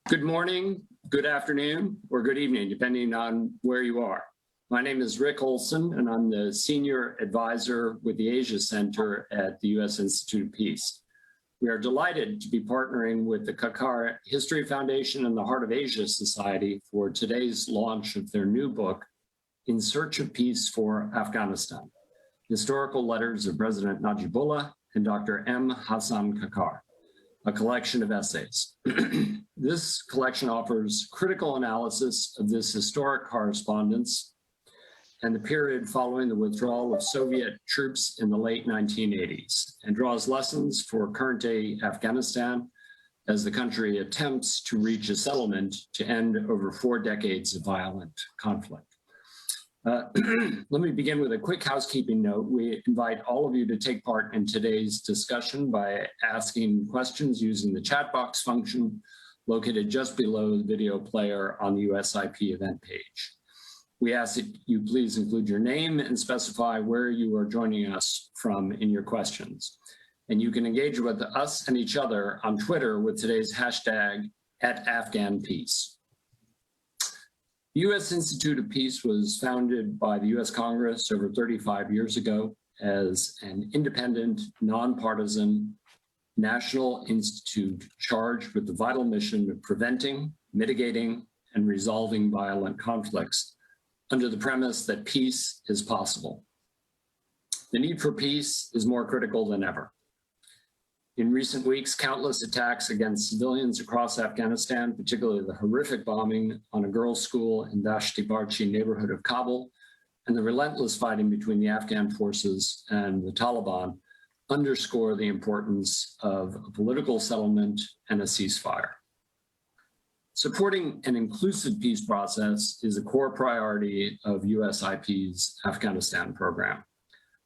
Good morning, good afternoon, or good evening, depending on where you are. My name is Rick Olson, and I'm the Senior Advisor with the Asia Center at the U.S. Institute of Peace. We are delighted to be partnering with the Kakar History Foundation and the Heart of Asia Society for today's launch of their new book, In Search of Peace for Afghanistan, Historical Letters of President Najibullah and Dr. M. Hassan Kakar, a collection of essays. This collection offers critical analysis of this historic correspondence and the period following the withdrawal of Soviet troops in the late 1980s, and draws lessons for current-day Afghanistan as the country attempts to reach a settlement to end over 4 decades of violent conflict. Let me begin with a quick housekeeping note. We invite all of you to take part in today's discussion by asking questions using the chat box function located just below the video player on the USIP event page. We ask that you please include your name and specify where you are joining us from in your questions. And you can engage with us and each other on Twitter with today's hashtag @AfghanPeace. The U.S. Institute of Peace was founded by the U.S. Congress over 35 years ago as an independent, nonpartisan national institute charged with the vital mission of preventing, mitigating, and resolving violent conflicts under the premise that peace is possible. The need for peace is more critical than ever. In recent weeks, countless attacks against civilians across Afghanistan, particularly the horrific bombing on a girls' school in Dashti-Barchi neighborhood of Kabul, and the relentless fighting between the Afghan forces and the Taliban, underscore the importance of a political settlement and a ceasefire. Supporting an inclusive peace process is a core priority of USIP's Afghanistan program.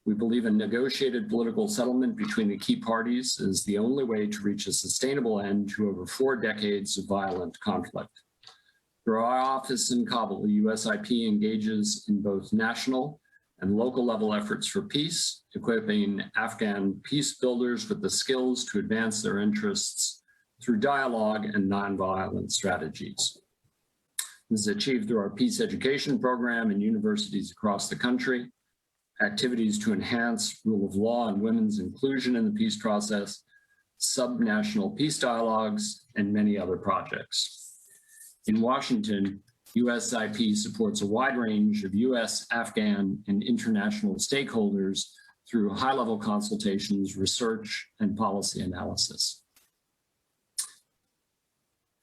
We believe a negotiated political settlement between the key parties is the only way to reach a sustainable end to over 4 decades of violent conflict. Through our office in Kabul, USIP engages in both national and local level efforts for peace, equipping Afghan peace builders with the skills to advance their interests through dialogue and nonviolent strategies. This is achieved through our peace education program in universities across the country, activities to enhance rule of law and women's inclusion in the peace process, subnational peace dialogues, and many other projects. In Washington, USIP supports a wide range of US, Afghan, and international stakeholders through high-level consultations, research, and policy analysis.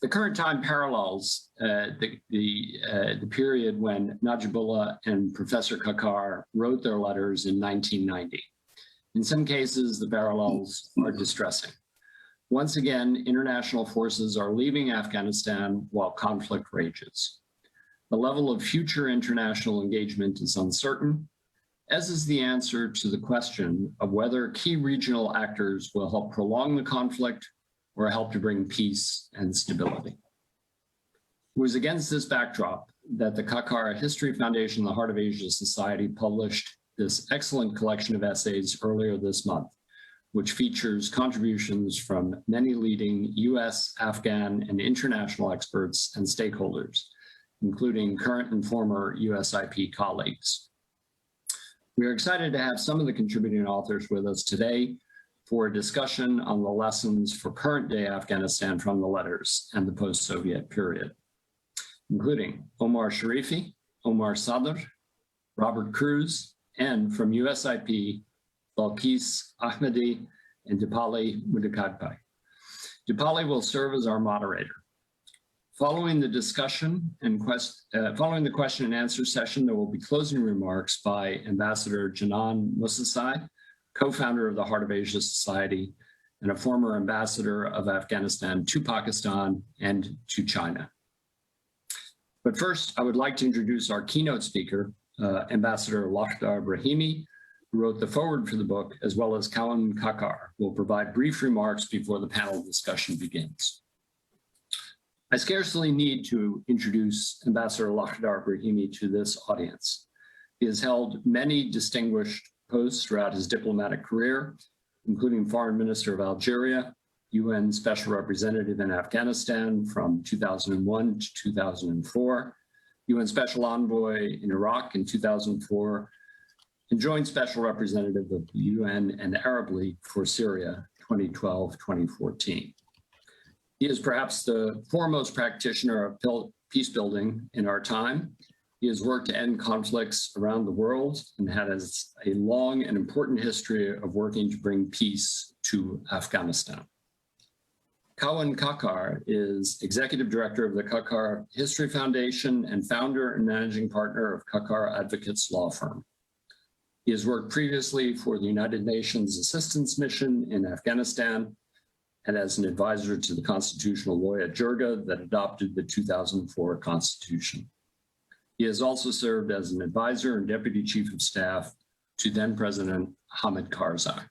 The current time parallels the period when Najibullah and Professor Kakar wrote their letters in 1990. In some cases, the parallels are distressing. Once again, international forces are leaving Afghanistan while conflict rages. The level of future international engagement is uncertain, as is the answer to the question of whether key regional actors will help prolong the conflict or help to bring peace and stability. It was against this backdrop that the Kakar History Foundation and the Heart of Asia Society published this excellent collection of essays earlier this month, which features contributions from many leading US, Afghan, and international experts and stakeholders, including current and former USIP colleagues. We are excited to have some of the contributing authors with us today for a discussion on the lessons for current-day Afghanistan from the letters and the post-Soviet period, including Omar Sharifi, Omar Sadr, Robert Cruz, and from USIP, Balkis Ahmadi and Dipali Mudakadpai. Dipali will serve as our moderator. Following the discussion and following the question and answer session, there will be closing remarks by Ambassador Janan Musasai, co-founder of the Heart of Asia Society and a former ambassador of Afghanistan to Pakistan and to China. But first, I would like to introduce our keynote speaker, Ambassador Lakhdar Brahimi, who wrote the foreword for the book, as well as Kawan Kakar, who will provide brief remarks before the panel discussion begins. I scarcely need to introduce Ambassador Lakhdar Brahimi to this audience. He has held many distinguished posts throughout his diplomatic career, including Foreign Minister of Algeria, UN Special Representative in Afghanistan from 2001 to 2004, UN Special Envoy in Iraq in 2004, and Joint Special Representative of the UN and the Arab League for Syria 2012-2014. He is perhaps the foremost practitioner of peace building in our time. He has worked to end conflicts around the world and has a long and important history of working to bring peace to Afghanistan. Kawan Kakar is Executive Director of the Kakar History Foundation and founder and managing partner of Kakar Advocates Law Firm. He has worked previously for the United Nations Assistance Mission in Afghanistan and as an advisor to the constitutional law at Jirga that adopted the 2004 Constitution. He has also served as an advisor and deputy chief of staff to then President Hamid Karzai.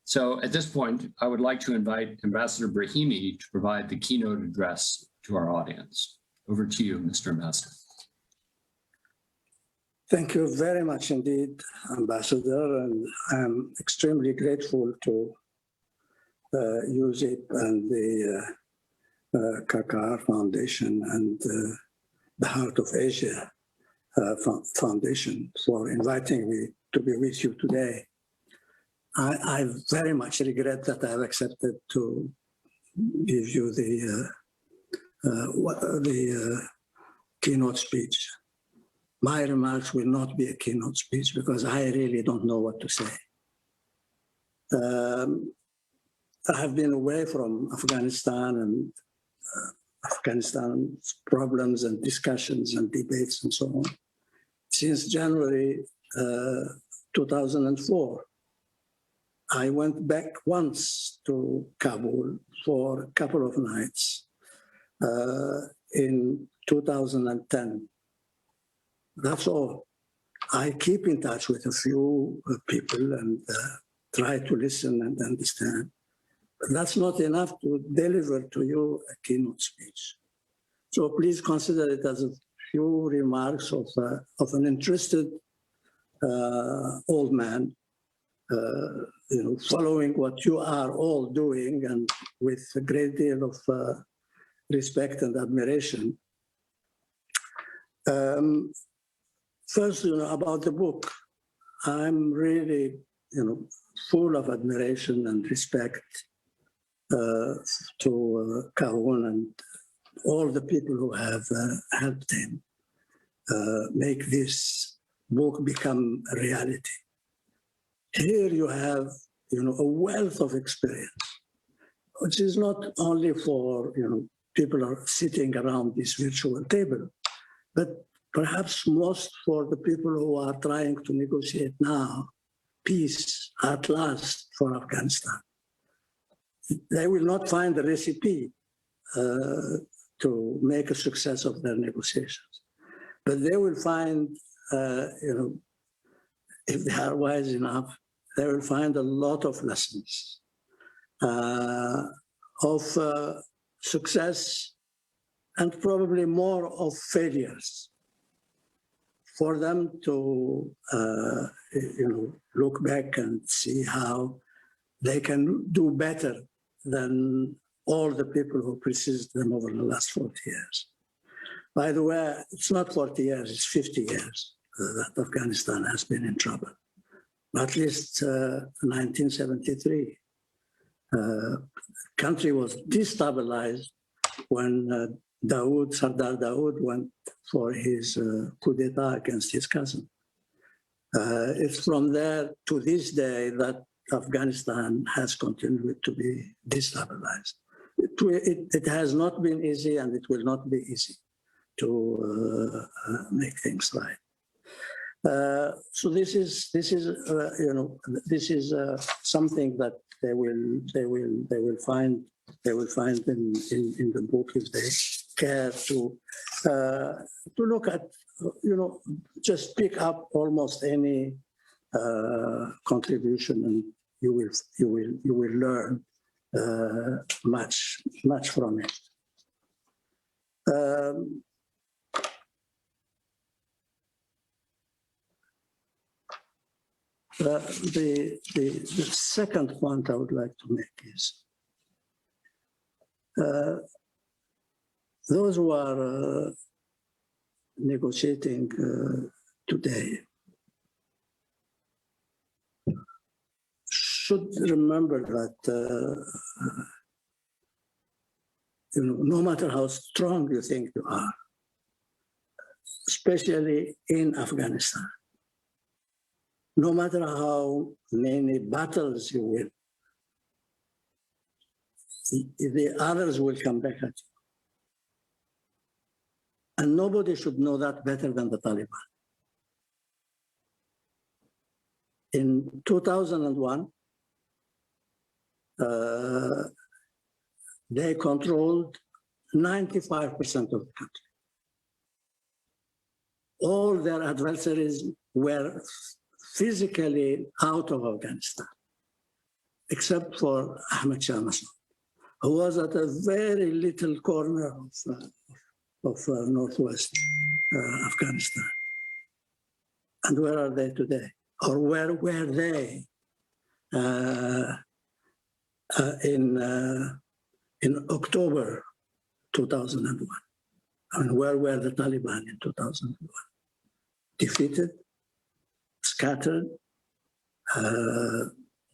So at this point, I would like to invite Ambassador Brahimi to provide the keynote address to our audience. Over to you, Mr. Ambassador. Thank you very much indeed, Ambassador, and I'm extremely grateful to UZIP and the Kakar Foundation and the Heart of Asia Foundation for inviting me to be with you today. I very much regret that I've accepted to give you the keynote speech. My remarks will not be a keynote speech because I really don't know what to say. I have been away from Afghanistan and Afghanistan's problems and discussions and debates and so on since January 2004. I went back once to Kabul for a couple of nights in 2010. That's all. I keep in touch with a few people and try to listen and understand. But that's not enough to deliver to you a keynote speech. So please consider it as a few remarks of an interested old man, following what you are all doing and with a great deal of respect and admiration. First, about the book, I'm really, full of admiration and respect to Kawan and all the people who have helped him make this book become a reality. Here you have, a wealth of experience, which is not only for, people are sitting around this virtual table, but perhaps most for the people who are trying to negotiate now peace at last for Afghanistan. They will not find a recipe to make a success of their negotiations, but they will find, if they are wise enough, they will find a lot of lessons of success and probably more of failures for them to, look back and see how they can do better than all the people who preceded them over the last 40 years. By the way, it's not 40 years, it's 50 years that Afghanistan has been in trouble. At least 1973. Country was destabilized when Sardar Dawood went for his coup d'etat against his cousin. It's from there to this day that Afghanistan has continued to be destabilized. It has not been easy, and it will not be easy to make things right. So this is something that they will find in the book if they care to look at, just pick up almost any contribution, and you will learn much from it. The second point I would like to make is those who are negotiating today should remember that no matter how strong you think you are, especially in Afghanistan, no matter how many battles you win, the others will come back at you. And nobody should know that better than the Taliban. In 2001, they controlled 95% of the country. All their adversaries were physically out of Afghanistan, except for Ahmed Shah Massoud, who was at a very little corner of northwest Afghanistan. And where are they today? Or where were they in October 2001? And where were the Taliban in 2001? Defeated, scattered,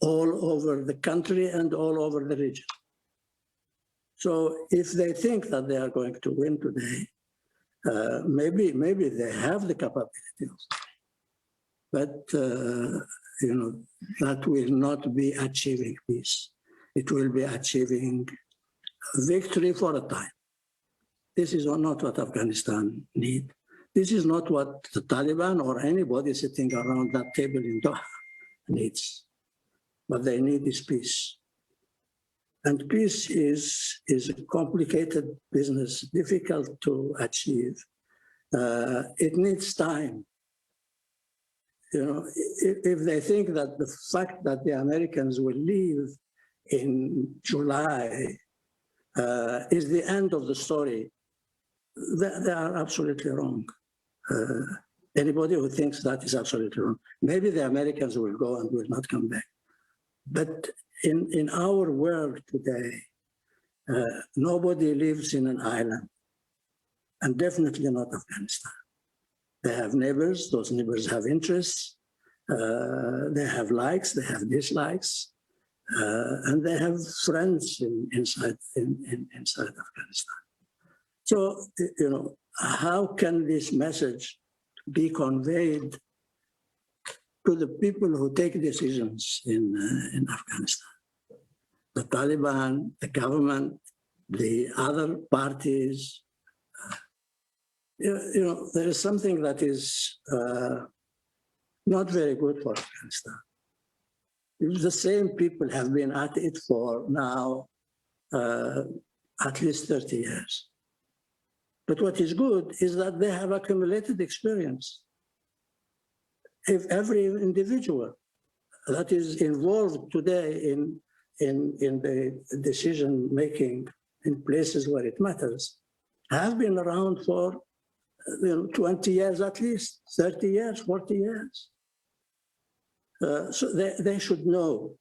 all over the country and all over the region. So if they think that they are going to win today, maybe they have the capability of, but that will not be achieving peace. It will be achieving victory for a time. This is not what Afghanistan needs. This is not what the Taliban or anybody sitting around that table in Doha needs. What they need is peace. And peace is a complicated business, difficult to achieve. It needs time. If they think that the fact that the Americans will leave in July is the end of the story, they are absolutely wrong. Anybody who thinks that is absolutely wrong. Maybe the Americans will go and will not come back. But in our world today, nobody lives in an island, and definitely not Afghanistan. They have neighbors, those neighbors have interests, they have likes, they have dislikes, and they have friends inside Afghanistan. So, how can this message be conveyed to the people who take decisions in Afghanistan? The Taliban, the government, the other parties. There is something that is not very good for Afghanistan. The same people have been at it for now at least 30 years. But what is good is that they have accumulated experience. If every individual that is involved today in the decision making in places where it matters have been around for 20 years at least, 30 years, 40 years. So they should know,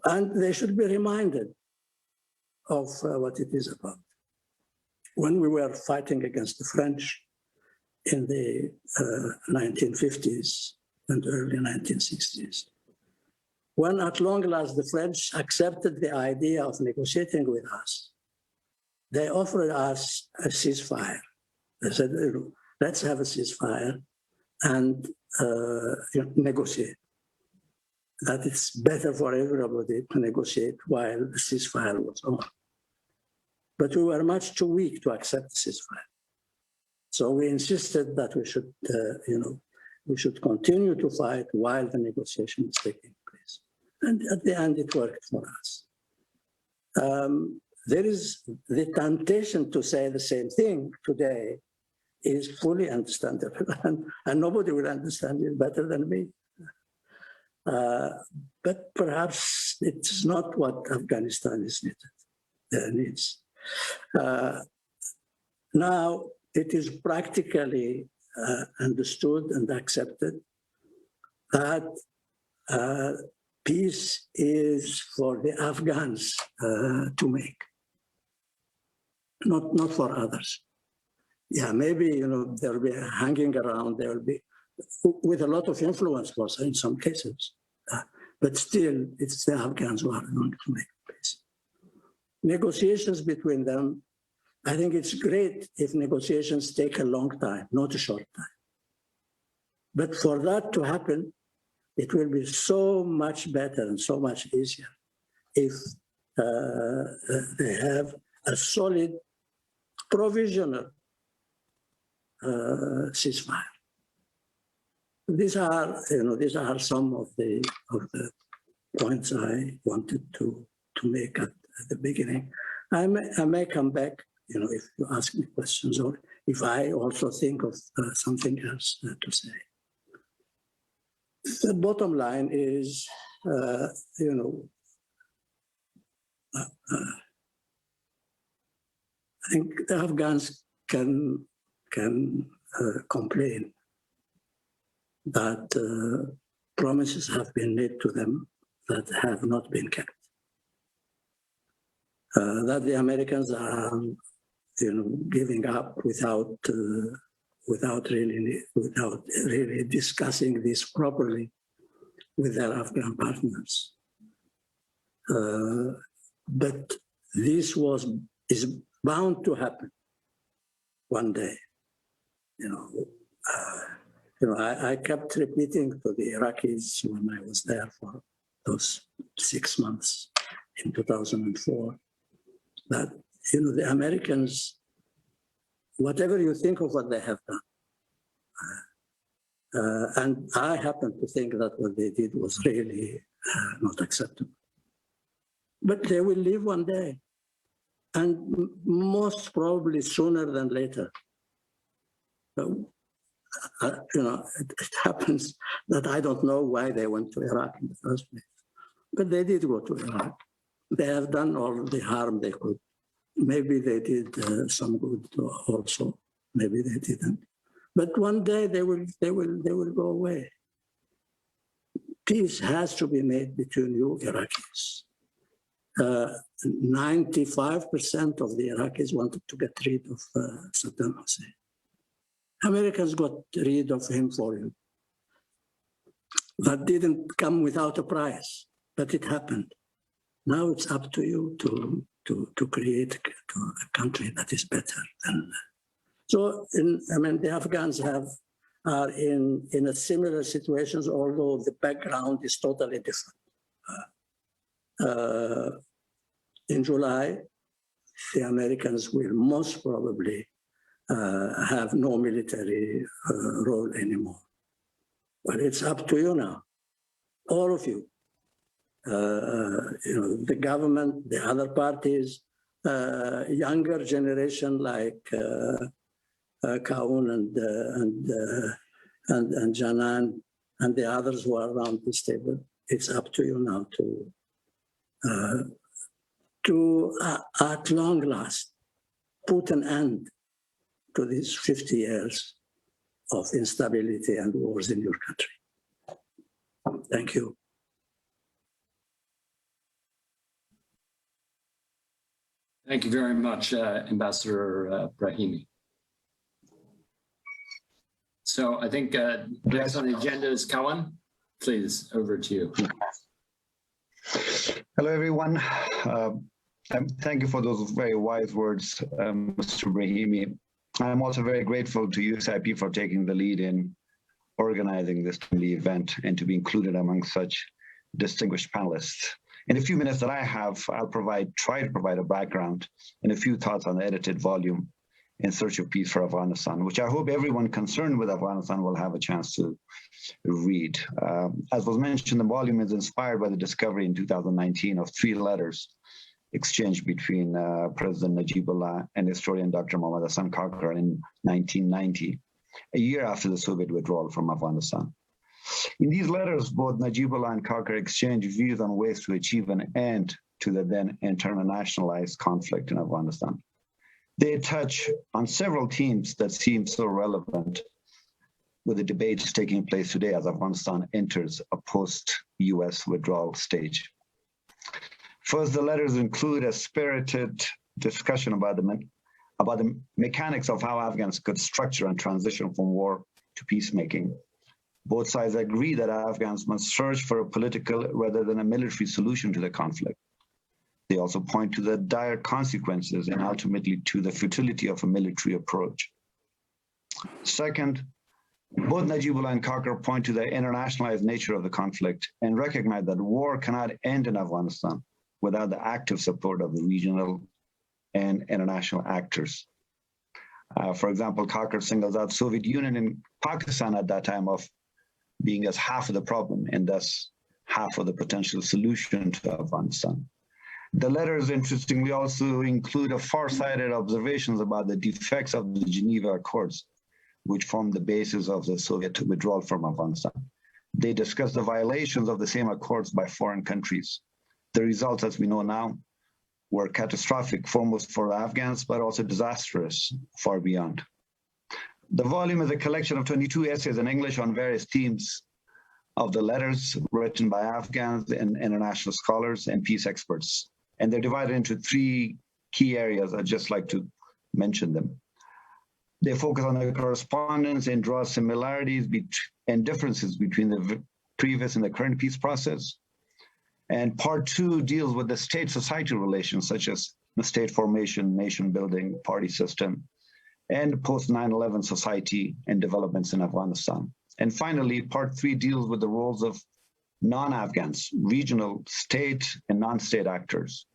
and they should be reminded of what it is about. When we were fighting against the French in the 1950s and early 1960s, when at long last the French accepted the idea of negotiating with us, they offered us a ceasefire. They said, let's have a ceasefire and negotiate. That it's better for everybody to negotiate while the ceasefire was on. But we were much too weak to accept the ceasefire. So we insisted that we should continue to fight while the negotiation is taking place. And at the end, it worked for us. There is the temptation to say the same thing today is fully understandable, and nobody will understand it better than me. But perhaps it's not what Afghanistan needs. Now, it is practically understood and accepted that peace is for the Afghans to make, not for others. Yeah, maybe they'll be hanging around. They'll be with a lot of influence, also in some cases, but still, it's the Afghans who are going to make peace. Negotiations between them. I think it's great if negotiations take a long time, not a short time. But for that to happen, it will be so much better and so much easier if they have a solid provisional ceasefire. These are some of the points I wanted to make at the beginning. I may come back, if you ask me questions, or if I also think of something else to say. The bottom line is, I think the Afghans can complain that promises have been made to them that have not been kept. That the Americans are, giving up without really discussing this properly with their Afghan partners. But this is bound to happen one day. I kept repeating to the Iraqis when I was there for those 6 months in 2004 that the Americans, whatever you think of what they have done, and I happen to think that what they did was really not acceptable. But they will leave one day, and most probably sooner than later. It happens that I don't know why they went to Iraq in the first place, but they did go to Iraq. They have done all the harm they could. Maybe they did some good also. Maybe they didn't. But one day they will go away. Peace has to be made between you Iraqis. 95% of the Iraqis wanted to get rid of Saddam Hussein. Americans got rid of him for you. That didn't come without a price, but it happened. Now it's up to you to create a country that is better than that. So, the Afghans are in a similar situations, although the background is totally different. In July, the Americans will most probably have no military role anymore. But it's up to you now, all of you. The government, the other parties, younger generation like Kaun and Janan and the others who are around this table. It's up to you now to at long last put an end to these 50 years of instability and wars in your country. Thank you. Thank you very much, Ambassador Brahimi. So I think next on the agenda is Kawan. Please, over to you. Hello, everyone. Thank you for those very wise words, Mr. Brahimi. I'm also very grateful to USIP for taking the lead in organizing this event and to be included among such distinguished panelists. In a few minutes that I have, I'll try to provide a background and a few thoughts on the edited volume, In Search of Peace for Afghanistan, which I hope everyone concerned with Afghanistan will have a chance to read. As was mentioned, the volume is inspired by the discovery in 2019 of 3 letters exchanged between President Najibullah and historian Dr. Mohammad Hassan Kakar in 1990, a year after the Soviet withdrawal from Afghanistan. In these letters, both Najibullah and Kakar exchanged views on ways to achieve an end to the then internationalized conflict in Afghanistan. They touch on several themes that seem so relevant with the debates taking place today as Afghanistan enters a post-US withdrawal stage. First, the letters include a spirited discussion about the mechanics of how Afghans could structure and transition from war to peacemaking. Both sides agree that Afghans must search for a political rather than a military solution to the conflict. They also point to the dire consequences and ultimately to the futility of a military approach. Second, both Najibullah and Kakar point to the internationalized nature of the conflict and recognize that war cannot end in Afghanistan without the active support of the regional and international actors. For example, Kakar singles out Soviet Union and Pakistan at that time of being as half of the problem and thus half of the potential solution to Afghanistan. The letters, interestingly, also include a far-sighted observations about the defects of the Geneva Accords, which formed the basis of the Soviet withdrawal from Afghanistan. They discuss the violations of the same accords by foreign countries. The results, as we know now, were catastrophic, foremost for the Afghans, but also disastrous far beyond. The volume is a collection of 22 essays in English on various themes of the letters written by Afghans and international scholars and peace experts. And they're divided into three key areas. I'd just like to mention them. They focus on the correspondence and draw similarities and differences between the previous and the current peace process. And part two deals with the state-society relations, such as the state formation, nation building, party system, and post-9/11 society and developments in Afghanistan. And finally, part three deals with the roles of non-Afghans, regional, state, and non-state actors,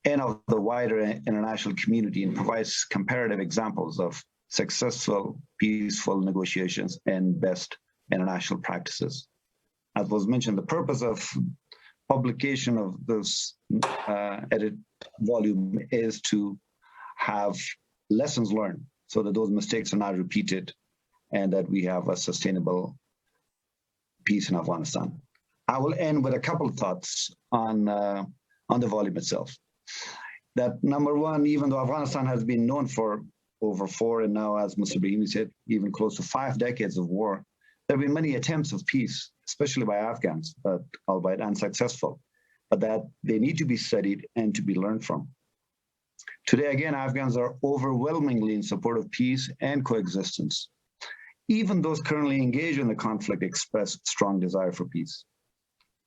and of the wider international community, and provides comparative examples of successful, peaceful negotiations and best international practices. As was mentioned, the purpose of publication of this edit volume is to have lessons learned so that those mistakes are not repeated and that we have a sustainable peace in Afghanistan. I will end with a couple of thoughts on the volume itself. That number one, even though Afghanistan has been known for over 4 and now, as Mr. Brahimi said, even close to 5 decades of war, there have been many attempts of peace, especially by Afghans, but albeit unsuccessful, but that they need to be studied and to be learned from. Today, again, Afghans are overwhelmingly in support of peace and coexistence. Even those currently engaged in the conflict express strong desire for peace.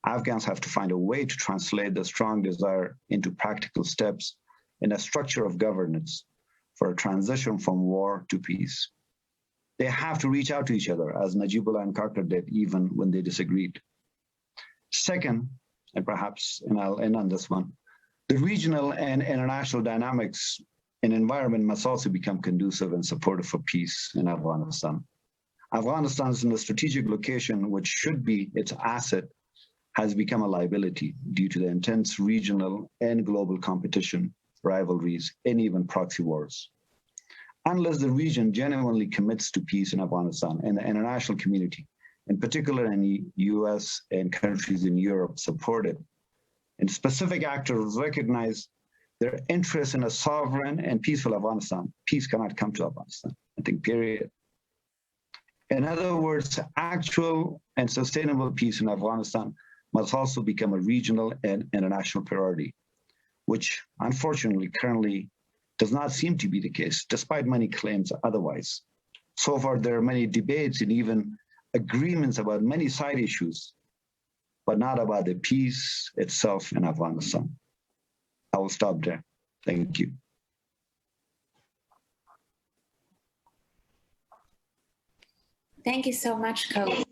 Afghans have to find a way to translate the strong desire into practical steps in a structure of governance for a transition from war to peace. They have to reach out to each other, as Najibullah and Kakar did, even when they disagreed. Second, and perhaps, and I'll end on this one, the regional and international dynamics and environment must also become conducive and supportive for peace in Afghanistan. Afghanistan is in a strategic location which should be its asset, has become a liability due to the intense regional and global competition, rivalries, and even proxy wars. Unless the region genuinely commits to peace in Afghanistan and the international community, in particular in the US and countries in Europe, support it, and specific actors recognize their interest in a sovereign and peaceful Afghanistan, peace cannot come to Afghanistan, I think, period. In other words, actual and sustainable peace in Afghanistan must also become a regional and international priority, which unfortunately currently does not seem to be the case, despite many claims otherwise. So far, there are many debates and even agreements about many side issues, but not about the peace itself in Afghanistan. I will stop there. Thank you. Thank you so much, Coach.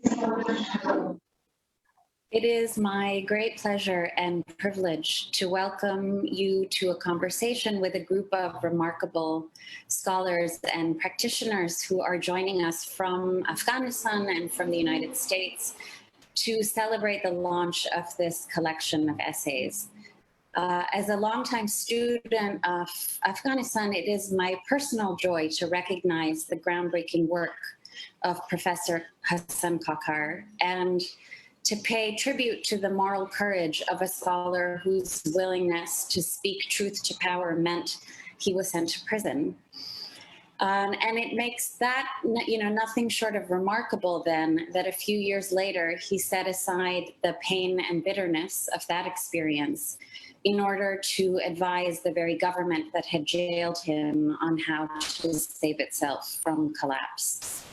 It is my great pleasure and privilege to welcome you to a conversation with a group of remarkable scholars and practitioners who are joining us from Afghanistan and from the United States to celebrate the launch of this collection of essays. As a longtime student of Afghanistan, it is my personal joy to recognize the groundbreaking work of Professor Hassan Kakar and to pay tribute to the moral courage of a scholar whose willingness to speak truth to power meant he was sent to prison. And it makes that, nothing short of remarkable then that a few years later, he set aside the pain and bitterness of that experience in order to advise the very government that had jailed him on how to save itself from collapse.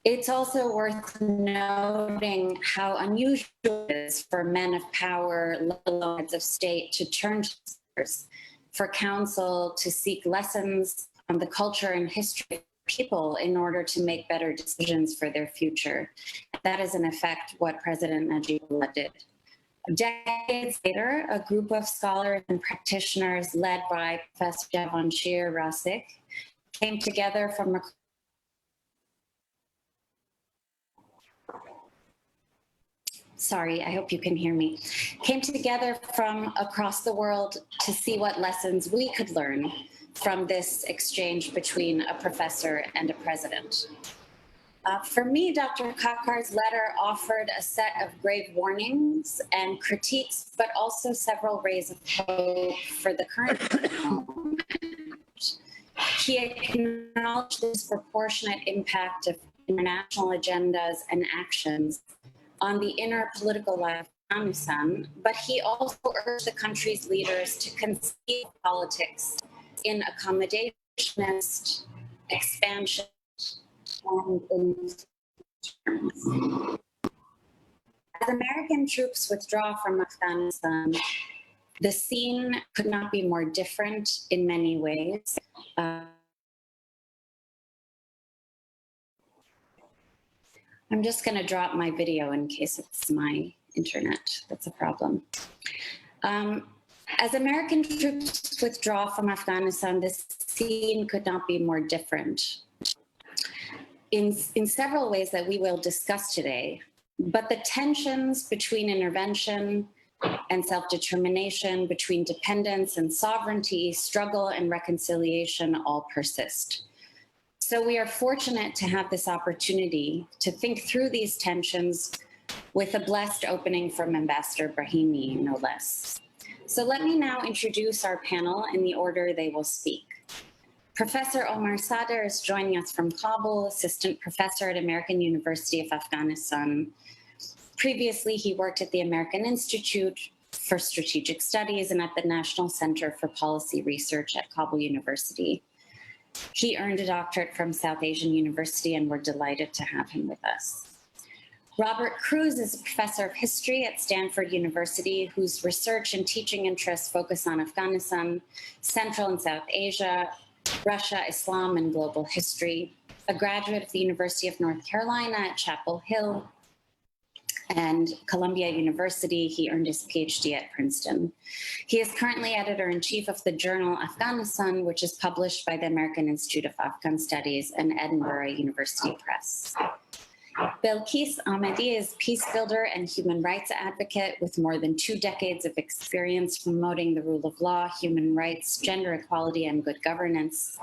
It's also worth noting how unusual it is for men of power, let alone heads of state, to turn to others for counsel to seek lessons on the culture and history of people in order to make better decisions for their future. That is, in effect, what President Najibullah did. Decades later, a group of scholars and practitioners led by Professor Javanshir Rasik came together from Sorry, I hope you can hear me. Came together from across the world to see what lessons we could learn from this exchange between a professor and a president. For me, Dr. Kakar's letter offered a set of grave warnings and critiques, but also several rays of hope for the current moment. He acknowledged the disproportionate impact of international agendas and actions on the inner political life of Afghanistan, but he also urged the country's leaders to conceive politics in accommodationist, expansion, and in terms. As American troops withdraw from Afghanistan, the scene could not be more different in many ways. I'm just going to drop my video in case it's my internet that's a problem. As American troops withdraw from Afghanistan, this scene could not be more different in several ways that we will discuss today. But the tensions between intervention and self-determination, between dependence and sovereignty, struggle and reconciliation all persist. So we are fortunate to have this opportunity to think through these tensions with a blessed opening from Ambassador Brahimi, no less. So let me now introduce our panel in the order they will speak. Professor Omar Sadr is joining us from Kabul, assistant professor at American University of Afghanistan. Previously, he worked at the American Institute for Strategic Studies and at the National Center for Policy Research at Kabul University. He earned a doctorate from South Asian University, and we're delighted to have him with us. Robert Cruz is a professor of history at Stanford University, whose research and teaching interests focus on Afghanistan, Central and South Asia, Russia, Islam, and global history. A graduate of the University of North Carolina at Chapel Hill and Columbia University, he earned his PhD at Princeton. He is currently editor-in-chief of the journal Afghanistan, which is published by the American Institute of Afghan Studies and Edinburgh University Press. Belkis Ahmadi is peace builder and human rights advocate with more than 2 decades of experience promoting the rule of law, human rights, gender equality, and good governance.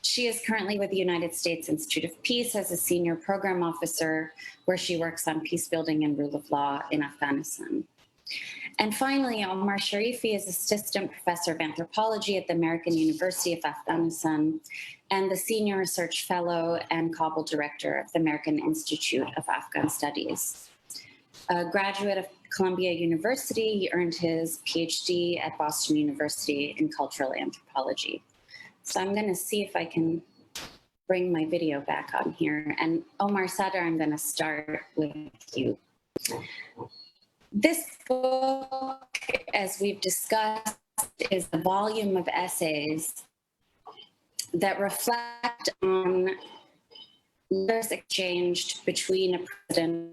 She is currently with the United States Institute of Peace as a senior program officer, where she works on peace building and rule of law in Afghanistan. And finally, Omar Sharifi is assistant professor of anthropology at the American University of Afghanistan and the senior research fellow and Kabul director of the American Institute of Afghan Studies. A graduate of Columbia University, he earned his PhD at Boston University in cultural anthropology. So I'm going to see if I can bring my video back on here. And Omar Sadr, I'm going to start with you. This book, as we've discussed, is a volume of essays that reflect on letters exchanged between a president .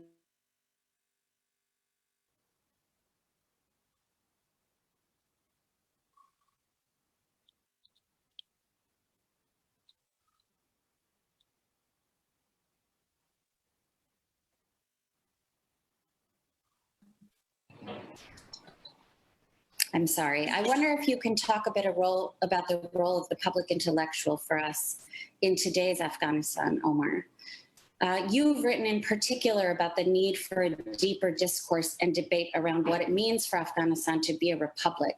I'm sorry. I wonder if you can talk a bit about the role of the public intellectual for us in today's Afghanistan, Omar. You've written in particular about the need for a deeper discourse and debate around what it means for Afghanistan to be a republic.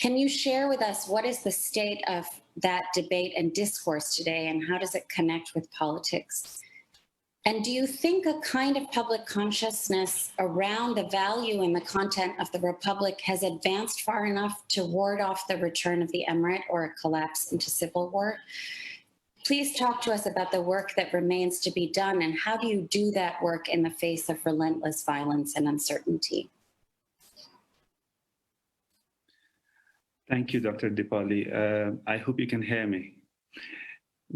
Can you share with us what is the state of that debate and discourse today, and how does it connect with politics? And do you think a kind of public consciousness around the value and the content of the Republic has advanced far enough to ward off the return of the emirate or a collapse into civil war? Please talk to us about the work that remains to be done, and how do you do that work in the face of relentless violence and uncertainty? Thank you, Dr. Dipali. I hope you can hear me.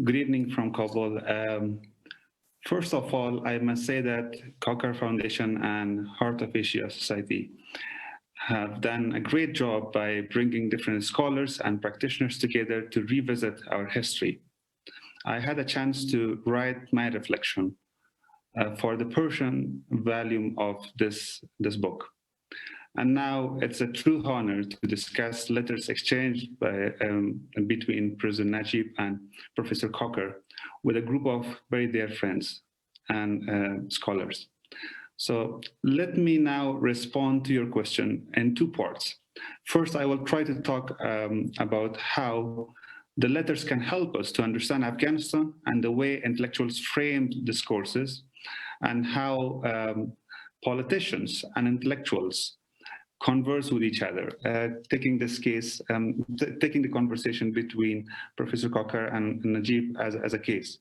Good evening from Kabul. First of all, I must say that Cocker Foundation and Heart of Asia Society have done a great job by bringing different scholars and practitioners together to revisit our history. I had a chance to write my reflection for the Persian volume of this book. And now it's a true honor to discuss letters exchanged between President Najib and Professor Cocker with a group of very dear friends and scholars. So let me now respond to your question in two parts. First, I will try to talk about how the letters can help us to understand Afghanistan and the way intellectuals framed discourses, and how politicians and intellectuals converse with each other, taking this case, taking the conversation between Professor Cocker and Najib as a case.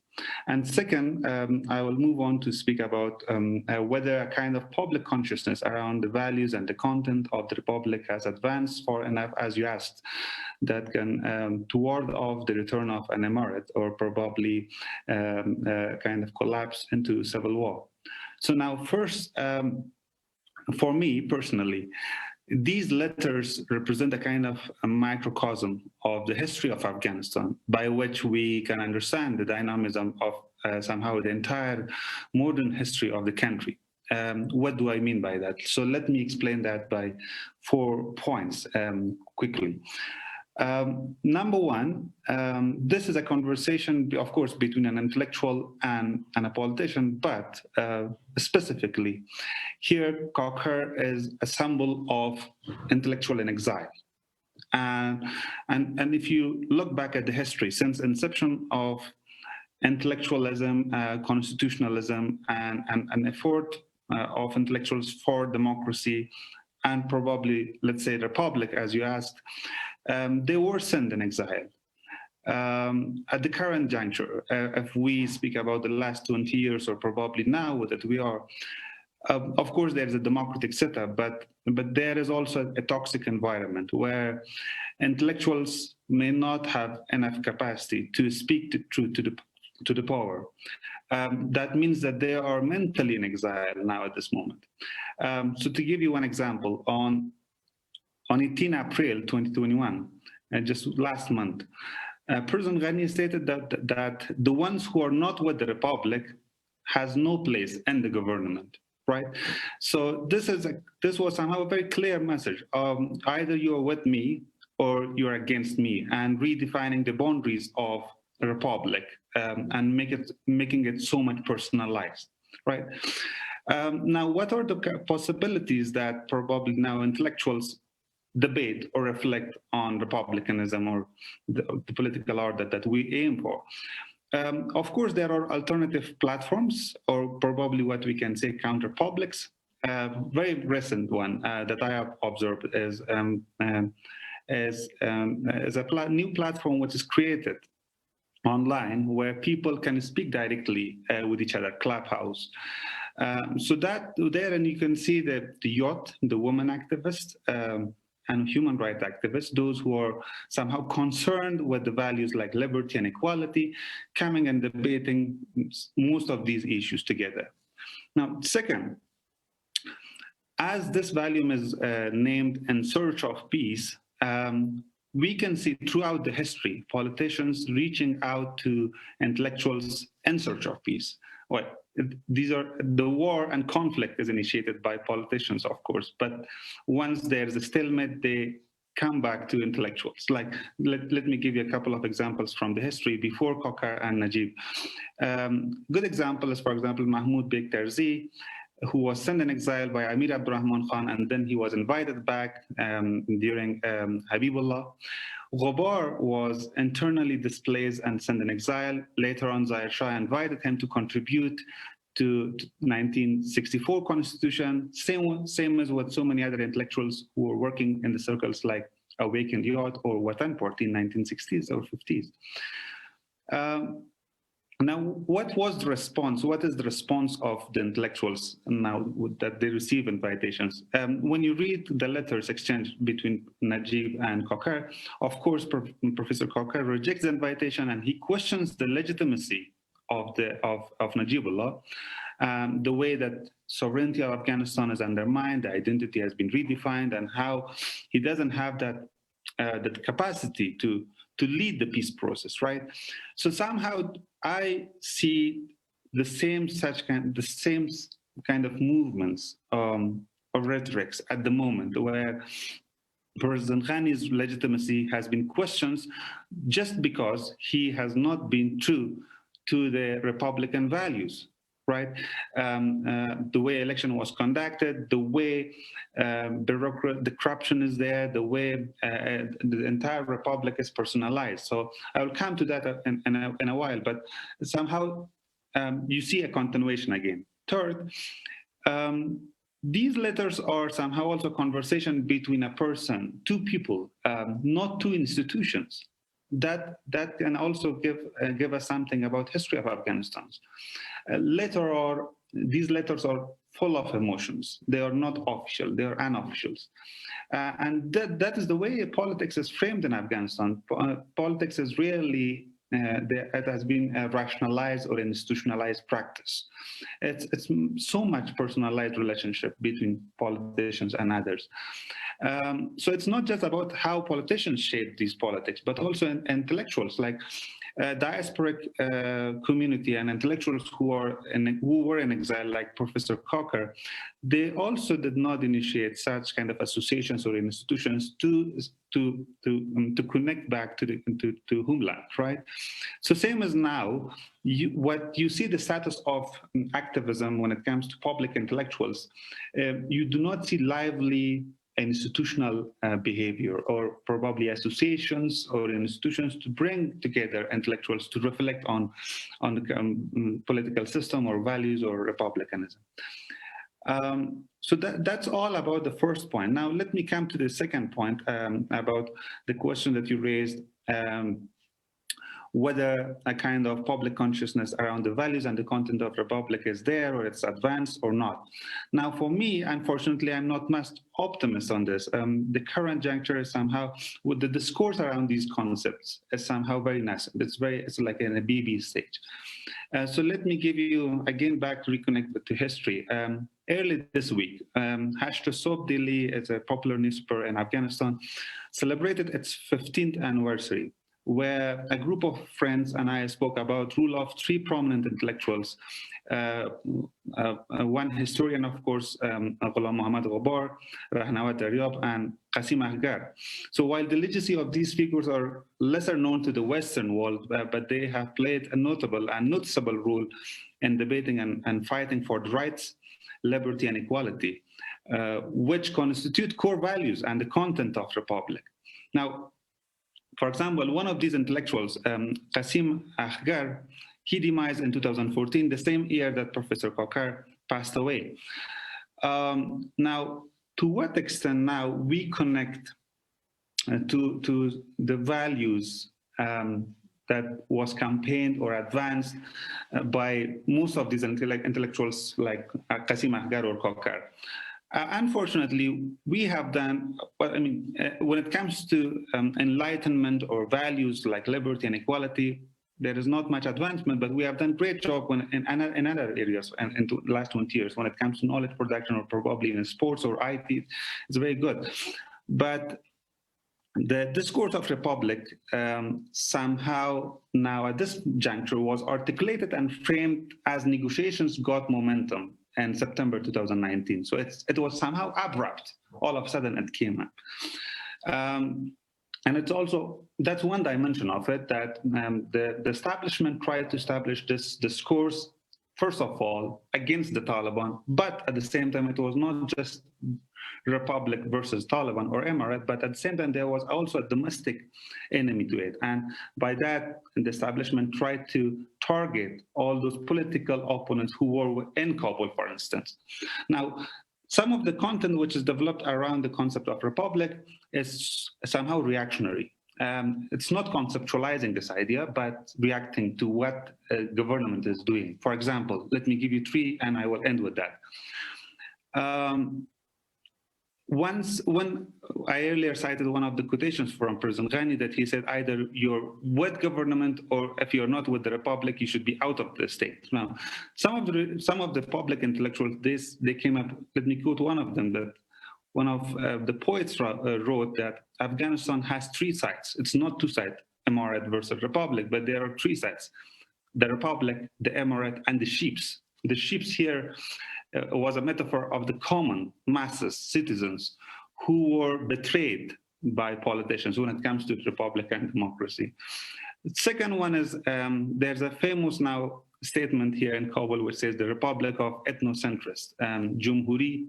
And second, I will move on to speak about whether a kind of public consciousness around the values and the content of the Republic has advanced far enough, as you asked, that can ward off the return of an emirate or probably kind of collapse into civil war. So now first, for me personally, these letters represent a kind of a microcosm of the history of Afghanistan, by which we can understand the dynamism of somehow the entire modern history of the country. What do I mean by that? So let me explain that by 4 points quickly. Number one, this is a conversation, of course, between an intellectual and a politician, but specifically, here Cocker is a symbol of intellectual in exile. And if you look back at the history, since inception of intellectualism, constitutionalism, and an effort of intellectuals for democracy, and probably, let's say, republic, as you asked, they were sent in exile. At the current juncture, if we speak about the last 20 years, or probably now that we are, of course, there is a democratic setup, but there is also a toxic environment where intellectuals may not have enough capacity to speak the truth to the power. That means that they are mentally in exile now at this moment. So to give you one example, on 18 April 2021, just last month, President Ghani stated that the ones who are not with the Republic has no place in the government, right? So this was somehow a very clear message. Either you are with me or you're against me, and redefining the boundaries of the Republic and making it so much personalized, right? Now, what are the possibilities that probably now intellectuals debate or reflect on republicanism or the political order that we aim for? Of course, there are alternative platforms, or probably what we can say counter-publics. Very recent one that I have observed is a new platform which is created online where people can speak directly with each other, Clubhouse. So that there, and you can see the youth, the women activists, and human rights activists, those who are somehow concerned with the values like liberty and equality, coming and debating most of these issues together. Now, second, as this volume is named In Search of Peace, we can see throughout the history politicians reaching out to intellectuals in search of peace. Well, these are the war and conflict is initiated by politicians, of course, but once there's a stalemate, they come back to intellectuals. Like, let me give you a couple of examples from the history before Cocker and Najib. Good example is, for example, Mahmoud Beg Tarzi. who was sent in exile by Amir Abdurrahman Khan, and then he was invited back during Habibullah. Ghabar was internally displaced and sent in exile. Later on, Zahir Shah invited him to contribute to 1964 constitution, same as with so many other intellectuals who were working in the circles like Awakened Youth or Watan Party in 1960s or 50s. Now, what was the response? What is the response of the intellectuals now that they receive invitations? When you read the letters exchanged between Najib and Kokar, of course, Professor Kokar rejects the invitation and he questions the legitimacy of Najibullah, the way that sovereignty of Afghanistan is undermined, the identity has been redefined, and how he doesn't have that capacity to lead the peace process, right? So somehow I see the same kind of movements or rhetorics at the moment where President Ghani's legitimacy has been questioned just because he has not been true to the Republican values, right? The way election was conducted, the way the corruption is there, the way the entire republic is personalized. So I will come to that in a while, but somehow you see a continuation again. Third, these letters are somehow also conversation between a person, two people, not two institutions. That can also give us something about history of Afghanistan. These letters are full of emotions. They are not official, they are unofficial. And that is the way politics is framed in Afghanistan. Politics is really, it has been a rationalized or institutionalized practice. It's so much personalized relationship between politicians and others. So it's not just about how politicians shape these politics, but also intellectuals like diasporic community and intellectuals who were in exile, like Professor Cocker. They also did not initiate such kind of associations or institutions to connect back to homeland, right? So same as now, what you see the status of activism when it comes to public intellectuals, you do not see lively institutional behavior or probably associations or institutions to bring together intellectuals to reflect on the political system or values or republicanism. So that's all about the first point. Now let me come to the second point about the question that you raised, whether a kind of public consciousness around the values and the content of Republic is there or it's advanced or not. Now, for me, unfortunately, I'm not much optimist on this. The current juncture is somehow, with the discourse around these concepts, is somehow very nascent. It's like in a baby stage. So let me give you, again, back to reconnect to history. Early this week, Hashd Soap Daily is a popular newspaper in Afghanistan, celebrated its 15th anniversary, where a group of friends and I spoke about rule of three prominent intellectuals, one historian, of course, Ghulam Muhammad Ghabar, Rahnawat Daryab, and Qasim Ahgar. So while the legacy of these figures are lesser known to the Western world, but they have played a notable and noticeable role in debating and fighting for the rights, liberty, and equality, which constitute core values and the content of Republic. Now, for example, one of these intellectuals, Qasim Ahgar, he demised in 2014, the same year that Professor Kokar passed away. Now, to what extent now we connect to the values that was campaigned or advanced by most of these intellectuals like Qasim Ahgar or Kokar? Unfortunately, we have done, when it comes to enlightenment or values like liberty and equality, there is not much advancement, but we have done great job in other areas and in the last 20 years. When it comes to knowledge production or probably in sports or IT, it's very good. But the discourse of Republic somehow now at this juncture was articulated and framed as negotiations got momentum in September 2019. So it was somehow abrupt. All of a sudden it came up. And it's also, that's one dimension of it, that the establishment tried to establish this discourse first of all, against the Taliban, but at the same time, it was not just Republic versus Taliban or Emirate, but at the same time, there was also a domestic enemy to it. And by that, the establishment tried to target all those political opponents who were in Kabul, for instance. Now, some of the content which is developed around the concept of republic is somehow reactionary. It's not conceptualizing this idea, but reacting to what government is doing. For example, let me give you three, and I will end with that. When I earlier cited one of the quotations from President Ghani that he said either you're with government or if you're not with the republic, you should be out of the state. Now, some of the public intellectuals, they came up. Let me quote one of them. That one of the poets wrote that Afghanistan has three sides. It's not two sides, Emirate versus Republic, but there are three sides: the Republic, the Emirate, and the sheeps. The sheeps here was a metaphor of the common masses, citizens, who were betrayed by politicians when it comes to republic and democracy. The second one is there's a famous now statement here in Kabul which says the Republic of Ethnocentrists, Jumhuri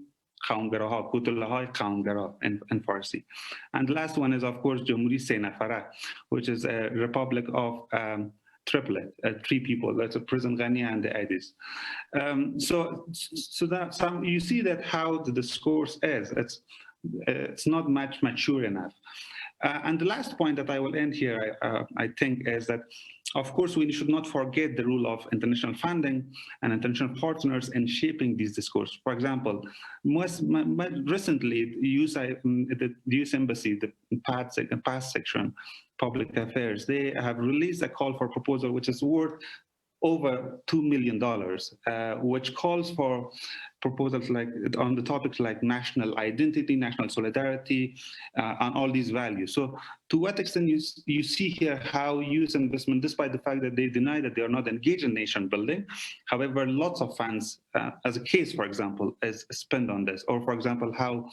Khaungaraha, Kutullaha Khaungara in Farsi. And the last one is, of course, Jumhuri Se Nafara, which is a republic of triplet, three people. That's a President Ghani and the Aidis. So that you see that how the discourse is. It's not much mature enough. And the last point that I will end here, I think, is that, of course, we should not forget the role of international funding and international partners in shaping these discourse. For example, most recently, the US Embassy, the past section, Public Affairs, they have released a call for proposal which is worth over $2 million, which calls for proposals like on the topics like national identity, national solidarity, on all these values. So to what extent you see here how US investment, despite the fact that they deny that they are not engaged in nation building, however, lots of funds, as a case, for example, is spent on this. Or for example, how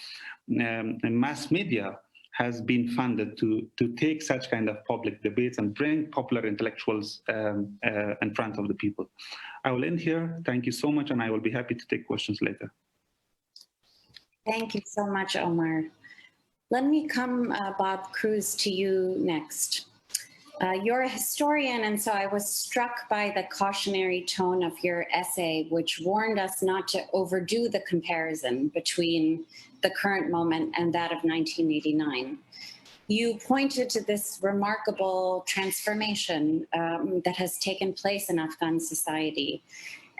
mass media has been funded to take such kind of public debates and bring popular intellectuals in front of the people. I will end here. Thank you so much, and I will be happy to take questions later. Thank you so much, Omar. Let me come, Bob Cruz, to you next. You're a historian, and so I was struck by the cautionary tone of your essay, which warned us not to overdo the comparison between the current moment and that of 1989. You pointed to this remarkable transformation that has taken place in Afghan society,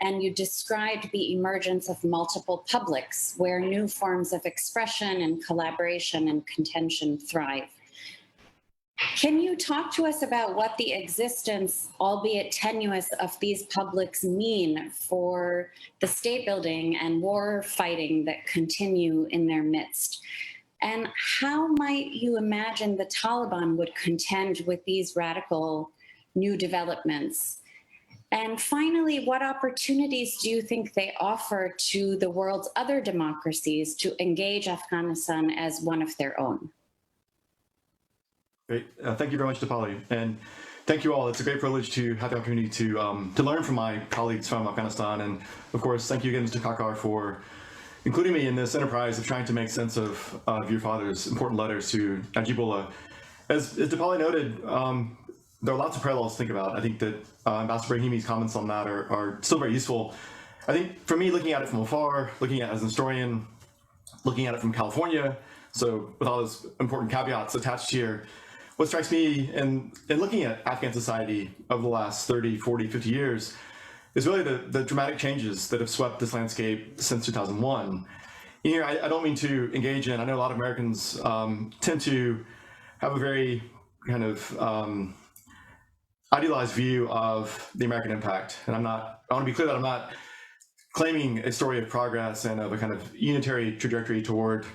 and you described the emergence of multiple publics where new forms of expression and collaboration and contention thrive. Can you talk to us about what the existence, albeit tenuous, of these publics mean for the state building and war fighting that continue in their midst? And how might you imagine the Taliban would contend with these radical new developments? And finally, what opportunities do you think they offer to the world's other democracies to engage Afghanistan as one of their own? Great. Thank you very much, Dipali. And thank you all. It's a great privilege to have the opportunity to learn from my colleagues from Afghanistan. And of course, thank you again, Mr. Kakar, for including me in this enterprise of trying to make sense of your father's important letters to Najibullah. As Dipali noted, there are lots of parallels to think about. I think that Ambassador Brahimi's comments on that are still very useful. I think for me, looking at it from afar, looking at it as an historian, looking at it from California, so with all those important caveats attached here, what strikes me in looking at Afghan society over the last 30, 40, 50 years is really the dramatic changes that have swept this landscape since 2001. Here, I don't mean to engage in, I know a lot of Americans tend to have a very kind of idealized view of the American impact. And I want to be clear that I'm not claiming a story of progress and of a kind of unitary trajectory toward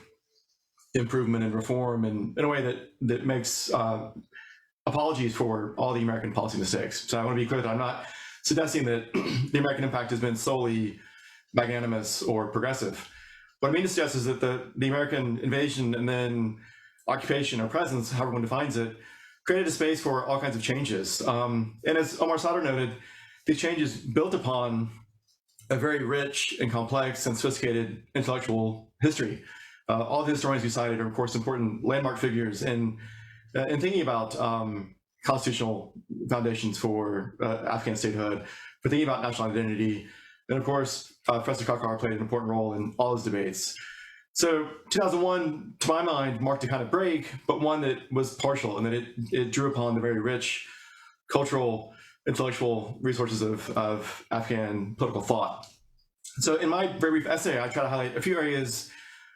improvement and reform in a way that makes apologies for all the American policy mistakes. So I want to be clear that I'm not suggesting that the American impact has been solely magnanimous or progressive. What I mean to suggest is that the American invasion and then occupation or presence, however one defines it, created a space for all kinds of changes. And as Omar Sadr noted, these changes built upon a very rich and complex and sophisticated intellectual history. All the historians you cited are, of course, important landmark figures in thinking about constitutional foundations for Afghan statehood, for thinking about national identity. And of course, Professor Kakar played an important role in all those debates. So 2001, to my mind, marked a kind of break, but one that was partial, and that it drew upon the very rich cultural, intellectual resources of Afghan political thought. So in my very brief essay, I try to highlight a few areas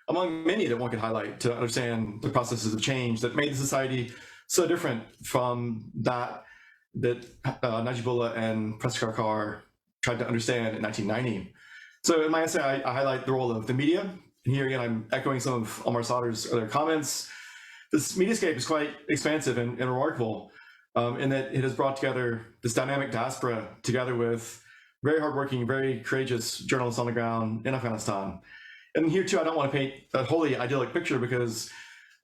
among many that one could highlight to understand the processes of change that made the society so different from that Najibullah and Professor Kakar tried to understand in 1990. So in my essay, I highlight the role of the media. And here again, I'm echoing some of Omar Sadr's other comments. This mediascape is quite expansive and remarkable in that it has brought together this dynamic diaspora together with very hardworking, very courageous journalists on the ground in Afghanistan. And here too, I don't want to paint a wholly idyllic picture because,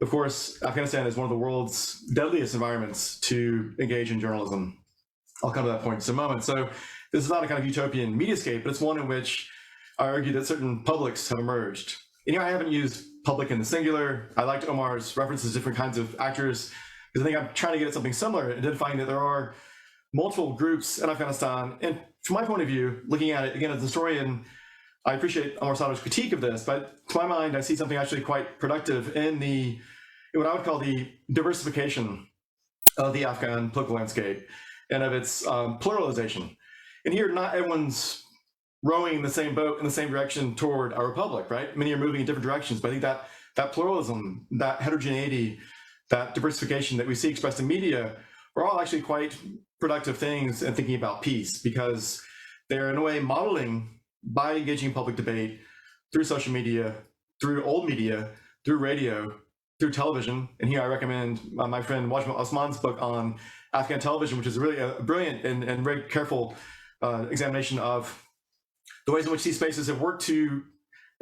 of course, Afghanistan is one of the world's deadliest environments to engage in journalism. I'll come to that point in just a moment. So this is not a kind of utopian mediascape, but it's one in which I argue that certain publics have emerged. And here I haven't used public in the singular. I liked Omar's references to different kinds of actors because I think I'm trying to get at something similar, identifying that there are multiple groups in Afghanistan. And from my point of view, looking at it again as a historian, I appreciate Omar Sadr's critique of this, but to my mind, I see something actually quite productive in what I would call the diversification of the Afghan political landscape and of its pluralization. And here, not everyone's rowing in the same boat in the same direction toward a republic, right? Many are moving in different directions, but I think that pluralism, that heterogeneity, that diversification that we see expressed in media are all actually quite productive things in thinking about peace, because they're in a way modeling by engaging in public debate through social media, through old media, through radio, through television. And here I recommend my friend Wajma Osman's book on Afghan television, which is really a brilliant and very careful examination of the ways in which these spaces have worked to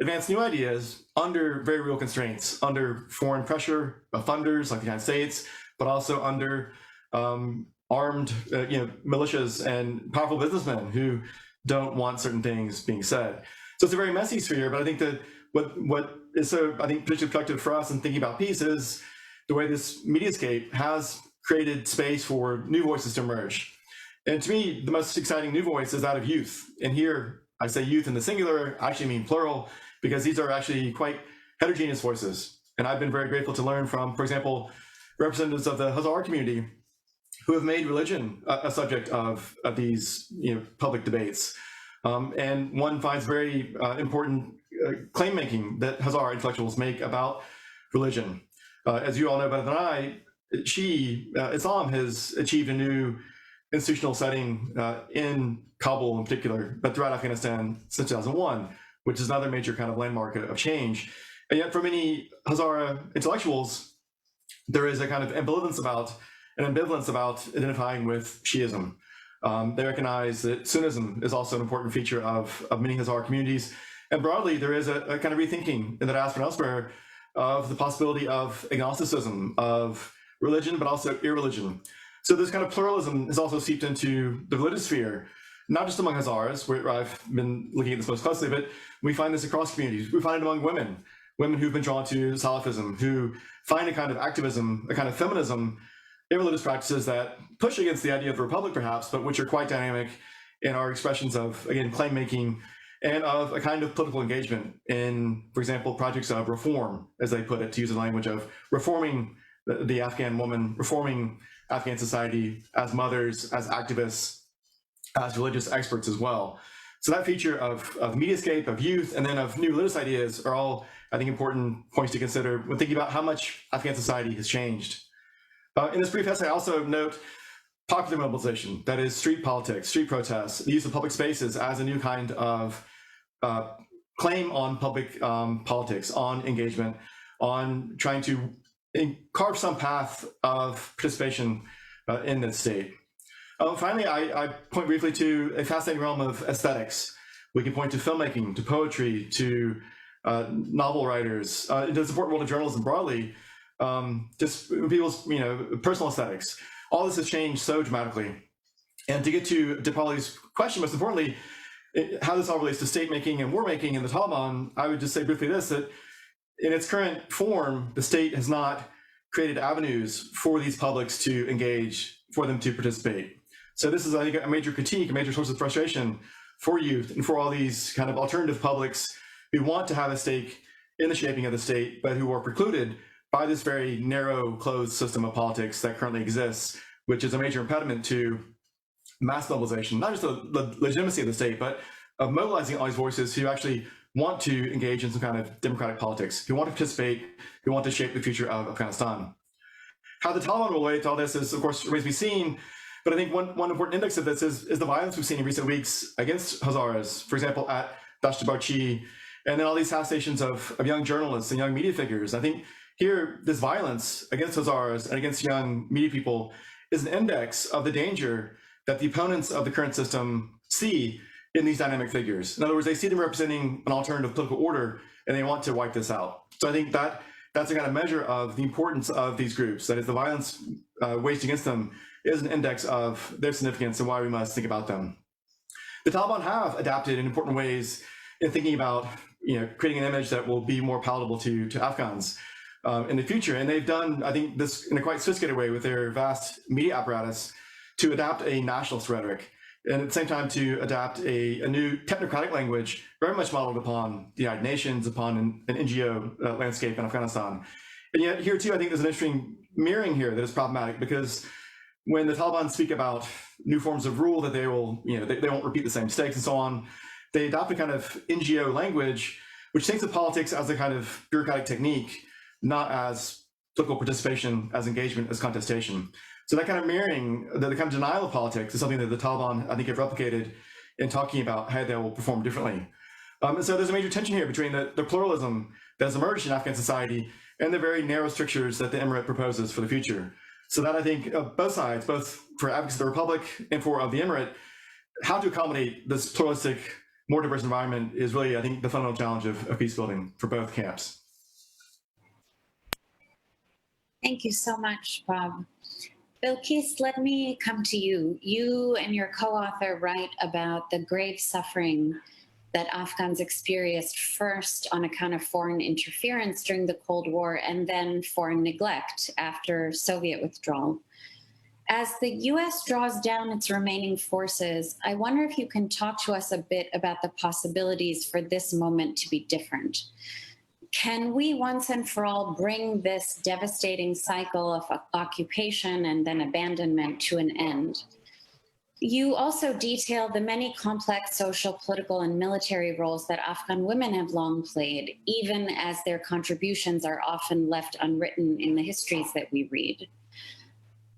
advance new ideas under very real constraints, under foreign pressure of funders like the United States, but also under armed militias and powerful businessmen who don't want certain things being said. So it's a very messy sphere, but I think that what is so, I think, particularly productive for us in thinking about peace is the way this mediascape has created space for new voices to emerge. And to me, the most exciting new voice is that of youth. And here I say youth in the singular, I actually mean plural, because these are actually quite heterogeneous voices. And I've been very grateful to learn from, for example, representatives of the Hazara community who have made religion a subject of these public debates. And one finds very important claim making that Hazara intellectuals make about religion. As you all know better than I, Islam has achieved a new institutional setting in Kabul in particular, but throughout Afghanistan since 2001, which is another major kind of landmark of change. And yet for many Hazara intellectuals, there is a kind of ambivalence about identifying with Shiism. They recognize that Sunnism is also an important feature of many Hazara communities. And broadly, there is a kind of rethinking in the diaspora and elsewhere of the possibility of agnosticism, of religion, but also irreligion. So this kind of pluralism has also seeped into the religious sphere, not just among Hazaras, where I've been looking at this most closely, but we find this across communities. We find it among women who've been drawn to Salafism, who find a kind of activism, a kind of feminism in religious practices that push against the idea of the republic, perhaps, but which are quite dynamic in our expressions of, again, claim making and of a kind of political engagement in, for example, projects of reform, as they put it, to use the language of reforming the Afghan woman, reforming Afghan society as mothers, as activists, as religious experts as well. So that feature of mediascape, of youth, and then of new religious ideas are all, I think, important points to consider when thinking about how much Afghan society has changed. In this brief essay, I also note popular mobilization, that is street politics, street protests, the use of public spaces as a new kind of claim on public politics, on engagement, on trying to carve some path of participation in this state. Finally, I point briefly to a fascinating realm of aesthetics. We can point to filmmaking, to poetry, to novel writers, to the important world of journalism broadly, just people's personal aesthetics. All this has changed so dramatically. And to get to Dipali's question, most importantly, how this all relates to state making and war making in the Taliban, I would just say briefly this, that in its current form, the state has not created avenues for these publics to engage, for them to participate. So this is, I think, a major critique, a major source of frustration for youth and for all these kind of alternative publics who want to have a stake in the shaping of the state, but who are precluded by this very narrow, closed system of politics that currently exists, which is a major impediment to mass mobilization, not just the legitimacy of the state, but of mobilizing all these voices who actually want to engage in some kind of democratic politics, who want to participate, who want to shape the future of Afghanistan. How the Taliban will relate to all this is, of course, remains to be seen. But I think one important index of this is the violence we've seen in recent weeks against Hazaras, for example, at Dasht Barchi, and then all these assassinations of young journalists and young media figures. I think here, this violence against Hazaras and against young media people is an index of the danger that the opponents of the current system see in these dynamic figures. In other words, they see them representing an alternative political order, and they want to wipe this out. So I think that's a kind of measure of the importance of these groups. That is, the violence waged against them is an index of their significance and why we must think about them. The Taliban have adapted in important ways in thinking about creating an image that will be more palatable to Afghans in the future. And they've done, I think, this in a quite sophisticated way with their vast media apparatus to adapt a nationalist rhetoric, and at the same time to adapt a new technocratic language very much modeled upon the United Nations, upon an NGO landscape in Afghanistan. And yet here too, I think there's an interesting mirroring here that is problematic, because when the Taliban speak about new forms of rule that they will, they won't repeat the same mistakes and so on, they adopt a kind of NGO language, which thinks of politics as a kind of bureaucratic technique, not as political participation, as engagement, as contestation. So that kind of mirroring, the kind of denial of politics is something that the Taliban, I think, have replicated in talking about how they will perform differently. And so there's a major tension here between the pluralism that has emerged in Afghan society and the very narrow strictures that the emirate proposes for the future. So that I think both sides, both for advocates of the Republic and for the emirate, how to accommodate this pluralistic, more diverse environment is really, I think, the fundamental challenge of peace building for both camps. Thank you so much, Bob. Bilquis, let me come to you. You and your co-author write about the grave suffering that Afghans experienced, first on account of foreign interference during the Cold War, and then foreign neglect after Soviet withdrawal. As the US draws down its remaining forces, I wonder if you can talk to us a bit about the possibilities for this moment to be different. Can we once and for all bring this devastating cycle of occupation and then abandonment to an end? You also detail the many complex social, political, and military roles that Afghan women have long played, even as their contributions are often left unwritten in the histories that we read.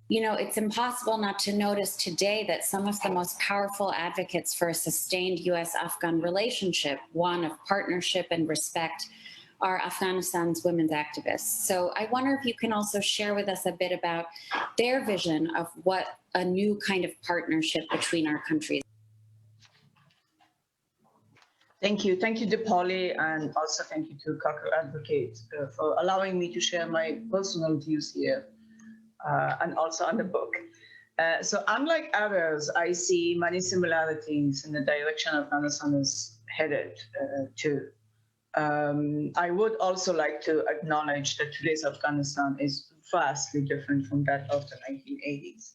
It's impossible not to notice today that some of the most powerful advocates for a sustained US-Afghan relationship, one of partnership and respect, are Afghanistan's women's activists. So I wonder if you can also share with us a bit about their vision of what a new kind of partnership between our countries. Thank you, Dipali, and also thank you to Cocker Advocate for allowing me to share my personal views here and also on the book. So unlike others, I see many similarities in the direction Afghanistan is headed to. I would also like to acknowledge that today's Afghanistan is vastly different from that of the 1980s.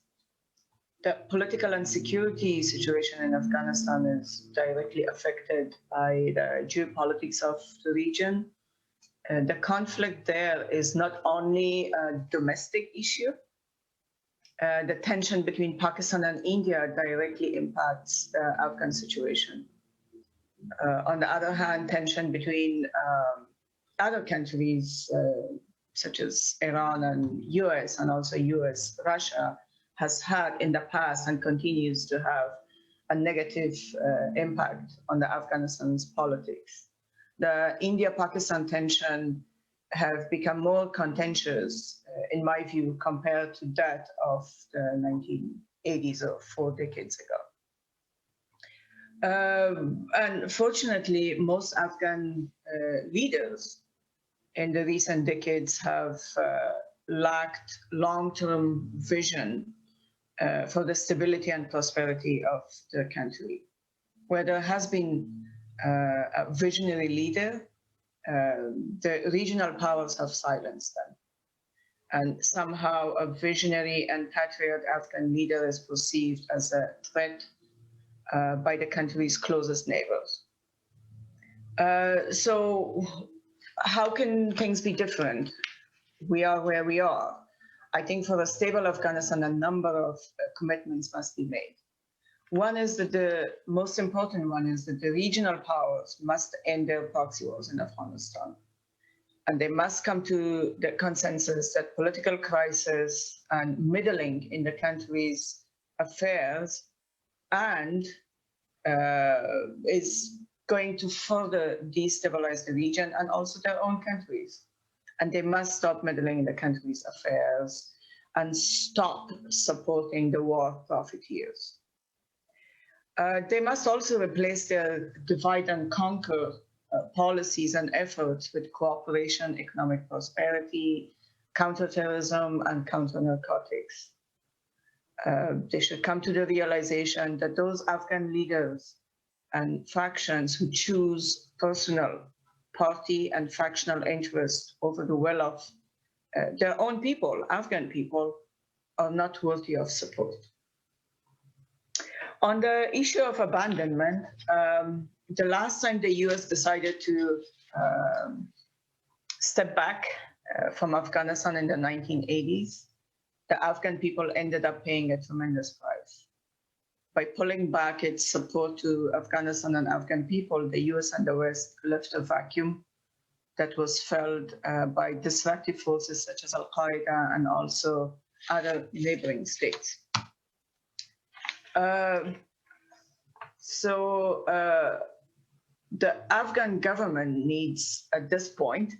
The political and security situation in Afghanistan is directly affected by the geopolitics of the region. The conflict there is not only a domestic issue. The tension between Pakistan and India directly impacts the Afghan situation. On the other hand, tension between other countries, such as Iran and US, and also US, Russia, has had in the past and continues to have a negative impact on the Afghanistan's politics. The India-Pakistan tension have become more contentious, in my view, compared to that of the 1980s or 4 decades ago. Unfortunately, most Afghan leaders in the recent decades have lacked long-term vision for the stability and prosperity of the country. where there has been a visionary leader, the regional powers have silenced them. And somehow a visionary and patriot Afghan leader is perceived as a threat by the country's closest neighbors. So how can things be different? We are where we are. I think for a stable Afghanistan, a number of commitments must be made. One is that the most important one is that the regional powers must end their proxy wars in Afghanistan. And they must come to the consensus that political crisis and meddling in the country's affairs and is going to further destabilize the region and also their own countries. And they must stop meddling in the country's affairs and stop supporting the war profiteers. They must also replace their divide and conquer policies and efforts with cooperation, economic prosperity, counterterrorism, and counter-narcotics. They should come to the realization that those Afghan leaders and factions who choose personal, party, and factional interest over the will of their own people, Afghan people, are not worthy of support. On the issue of abandonment, the last time the US decided to step back from Afghanistan in the 1980s, the Afghan people ended up paying a tremendous price. By pulling back its support to Afghanistan and Afghan people, the US and the West left a vacuum that was filled by disruptive forces such as Al-Qaeda and also other neighboring states. The Afghan government needs, at this point,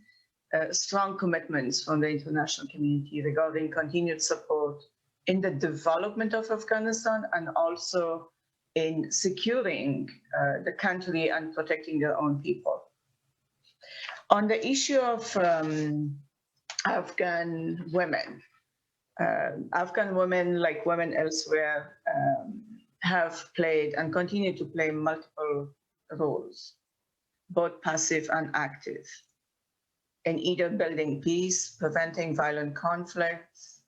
strong commitments from the international community regarding continued support in the development of Afghanistan and also in securing the country and protecting their own people. On the issue of Afghan women, like women elsewhere, have played and continue to play multiple roles, both passive and active, in either building peace, preventing violent conflicts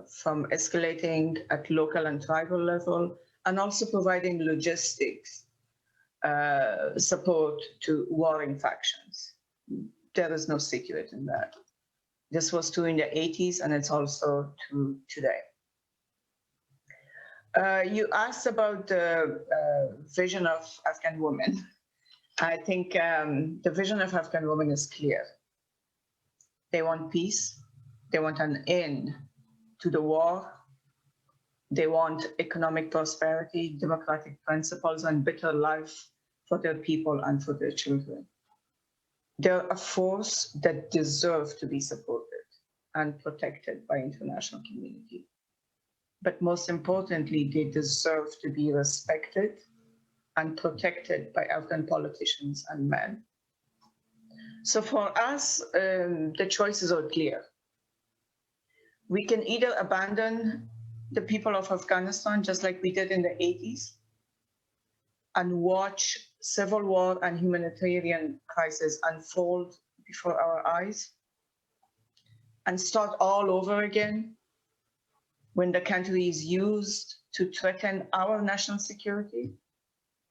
from escalating at local and tribal level, and also providing logistics support to warring factions. There is no secret in that. This was true in the 80s, and it's also true today. You asked about the vision of Afghan women. I think the vision of Afghan women is clear. They want peace. They want an end to the war. They want economic prosperity, democratic principles, and better life for their people and for their children. They're a force that deserves to be supported and protected by international community. But most importantly, they deserve to be respected and protected by Afghan politicians and men. So for us, the choices are clear. We can either abandon the people of Afghanistan, just like we did in the 80s, and watch civil war and humanitarian crisis unfold before our eyes, and start all over again when the country is used to threaten our national security,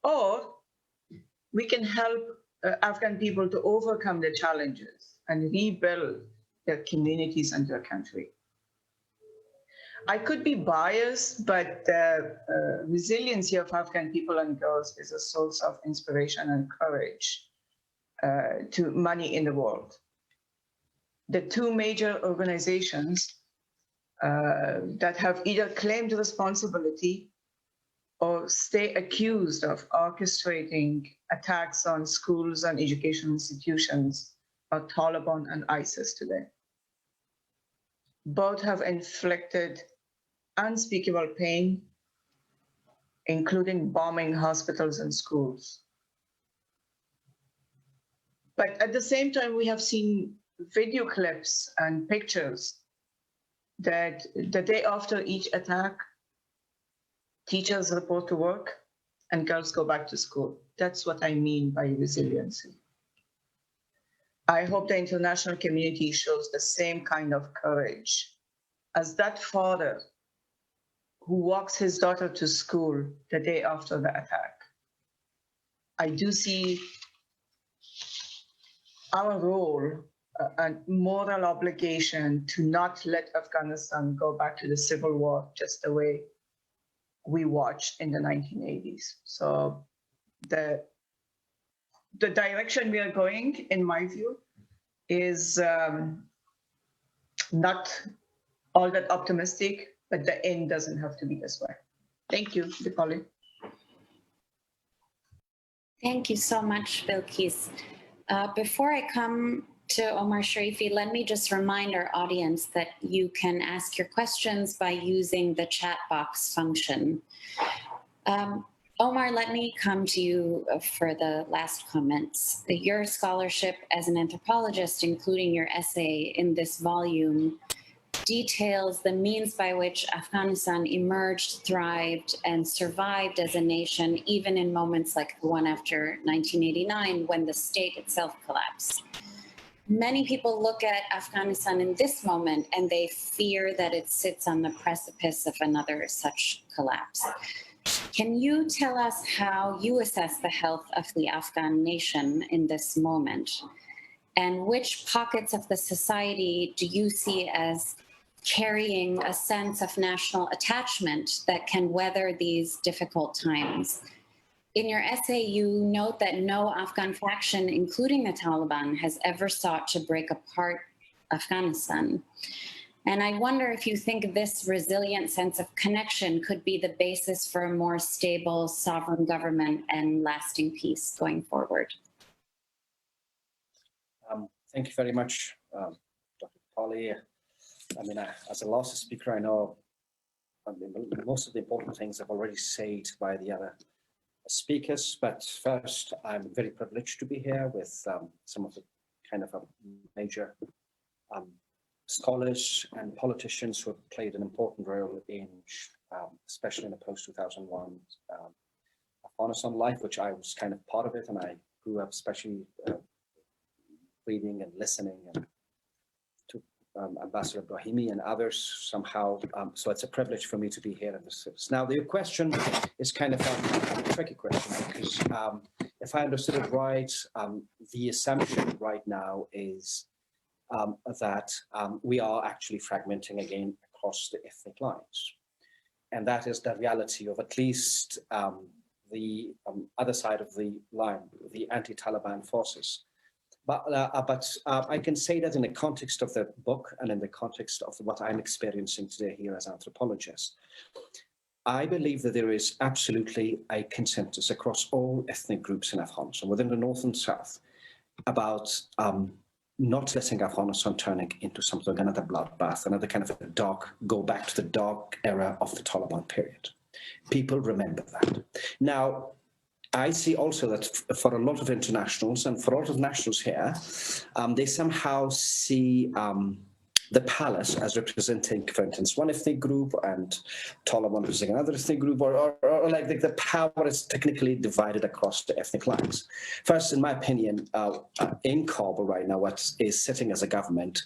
or we can help Afghan people to overcome the challenges and rebuild their communities and their country. I could be biased, but the resiliency of Afghan people and girls is a source of inspiration and courage to many in the world. The two major organizations that have either claimed responsibility or stay accused of orchestrating attacks on schools and education institutions are Taliban and ISIS today. Both have inflicted unspeakable pain, including bombing hospitals and schools. But at the same time, we have seen video clips and pictures that the day after each attack, teachers report to work and girls go back to school. That's what I mean by resiliency. I hope the international community shows the same kind of courage as that father who walks his daughter to school the day after the attack. I do see our role and moral obligation to not let Afghanistan go back to the civil war just the way we watched in the 1980s. So the direction we are going, in my view, is not all that optimistic, but the end doesn't have to be this way. Thank you, Dipali. Thank you so much, Bilkis. Before I come to Omar Sharifi, let me just remind our audience that you can ask your questions by using the chat box function. Omar, let me come to you for the last comments. Your scholarship as an anthropologist, including your essay in this volume, details the means by which Afghanistan emerged, thrived, and survived as a nation, even in moments like the one after 1989, when the state itself collapsed. Many people look at Afghanistan in this moment and they fear that it sits on the precipice of another such collapse. Can you tell us how you assess the health of the Afghan nation in this moment? And which pockets of the society do you see as carrying a sense of national attachment that can weather these difficult times? In your essay, you note that no Afghan faction, including the Taliban, has ever sought to break apart Afghanistan. And I wonder if you think this resilient sense of connection could be the basis for a more stable, sovereign government and lasting peace going forward. Thank you very much, Dr. Polly. I mean, as a last speaker, I know most of the important things I've already said by the other speakers, but first, I'm very privileged to be here with some of the kind of major scholars and politicians who have played an important role in, especially in the post-2001 Afghanistan life, which I was kind of part of it, and I grew up especially reading and listening and to Ambassador Brahimi and others somehow. So it's a privilege for me to be here in this service. Now, the question is kind of a tricky question because if I understood it right, the assumption right now is that we are actually fragmenting again across the ethnic lines. And that is the reality of at least the other side of the line, the anti-Taliban forces. But I can say that in the context of the book and in the context of what I'm experiencing today here as an anthropologist, I believe that there is absolutely a consensus across all ethnic groups in Afghanistan, within the North and South, about not letting Afghanistan turning into something, another bloodbath, another kind of a go back to the dark era of the Taliban period. People remember that. Now, I see also that for a lot of internationals and for a lot of nationals here, they somehow see the palace as representing, for instance, one ethnic group and Taliban representing another ethnic group, or like the power is technically divided across the ethnic lines. First, in my opinion, in Kabul right now, what is sitting as a government,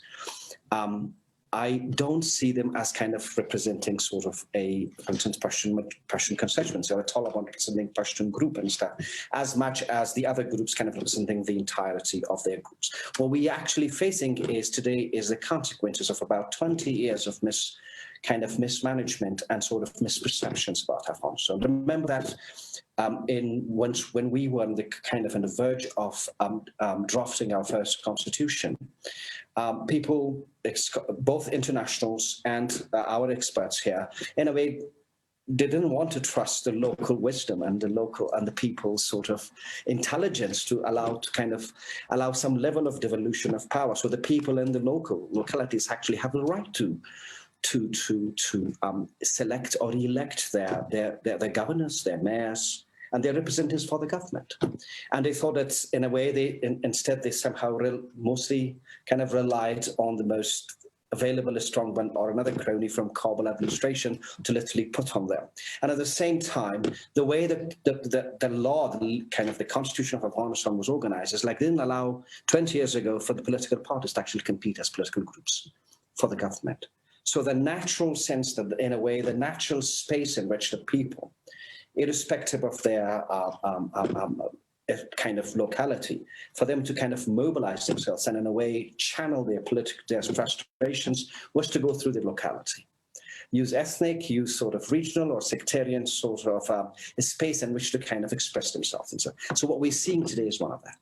I don't see them as kind of representing sort of a, for instance, Pashtun constituency or a Taliban representing Pashtun group and stuff, as much as the other groups kind of representing the entirety of their groups. What we actually facing is today is the consequences of about 20 years of mismanagement and sort of misperceptions about Afghanistan. Remember that when we were on the kind of on the verge of drafting our first constitution, people, both internationals and our experts here, in a way, they didn't want to trust the local wisdom and the people's sort of intelligence to allow some level of devolution of power. So the people in the localities actually have the right to select or elect their governors, their mayors, and their representatives for the government. And they thought that in a way, instead they somehow mostly kind of relied on the most available a strongman or another crony from Kabul administration to literally put on them. And at the same time, the way that the law, the constitution of Afghanistan was organized is like they didn't allow 20 years ago for the political parties to actually compete as political groups for the government. So the natural sense that, in a way, the natural space in which the people, irrespective of their kind of locality, for them to kind of mobilize themselves and in a way channel their frustrations was to go through the locality. Use ethnic, use sort of regional or sectarian sort of a space in which to kind of express themselves. And so what we're seeing today is one of that.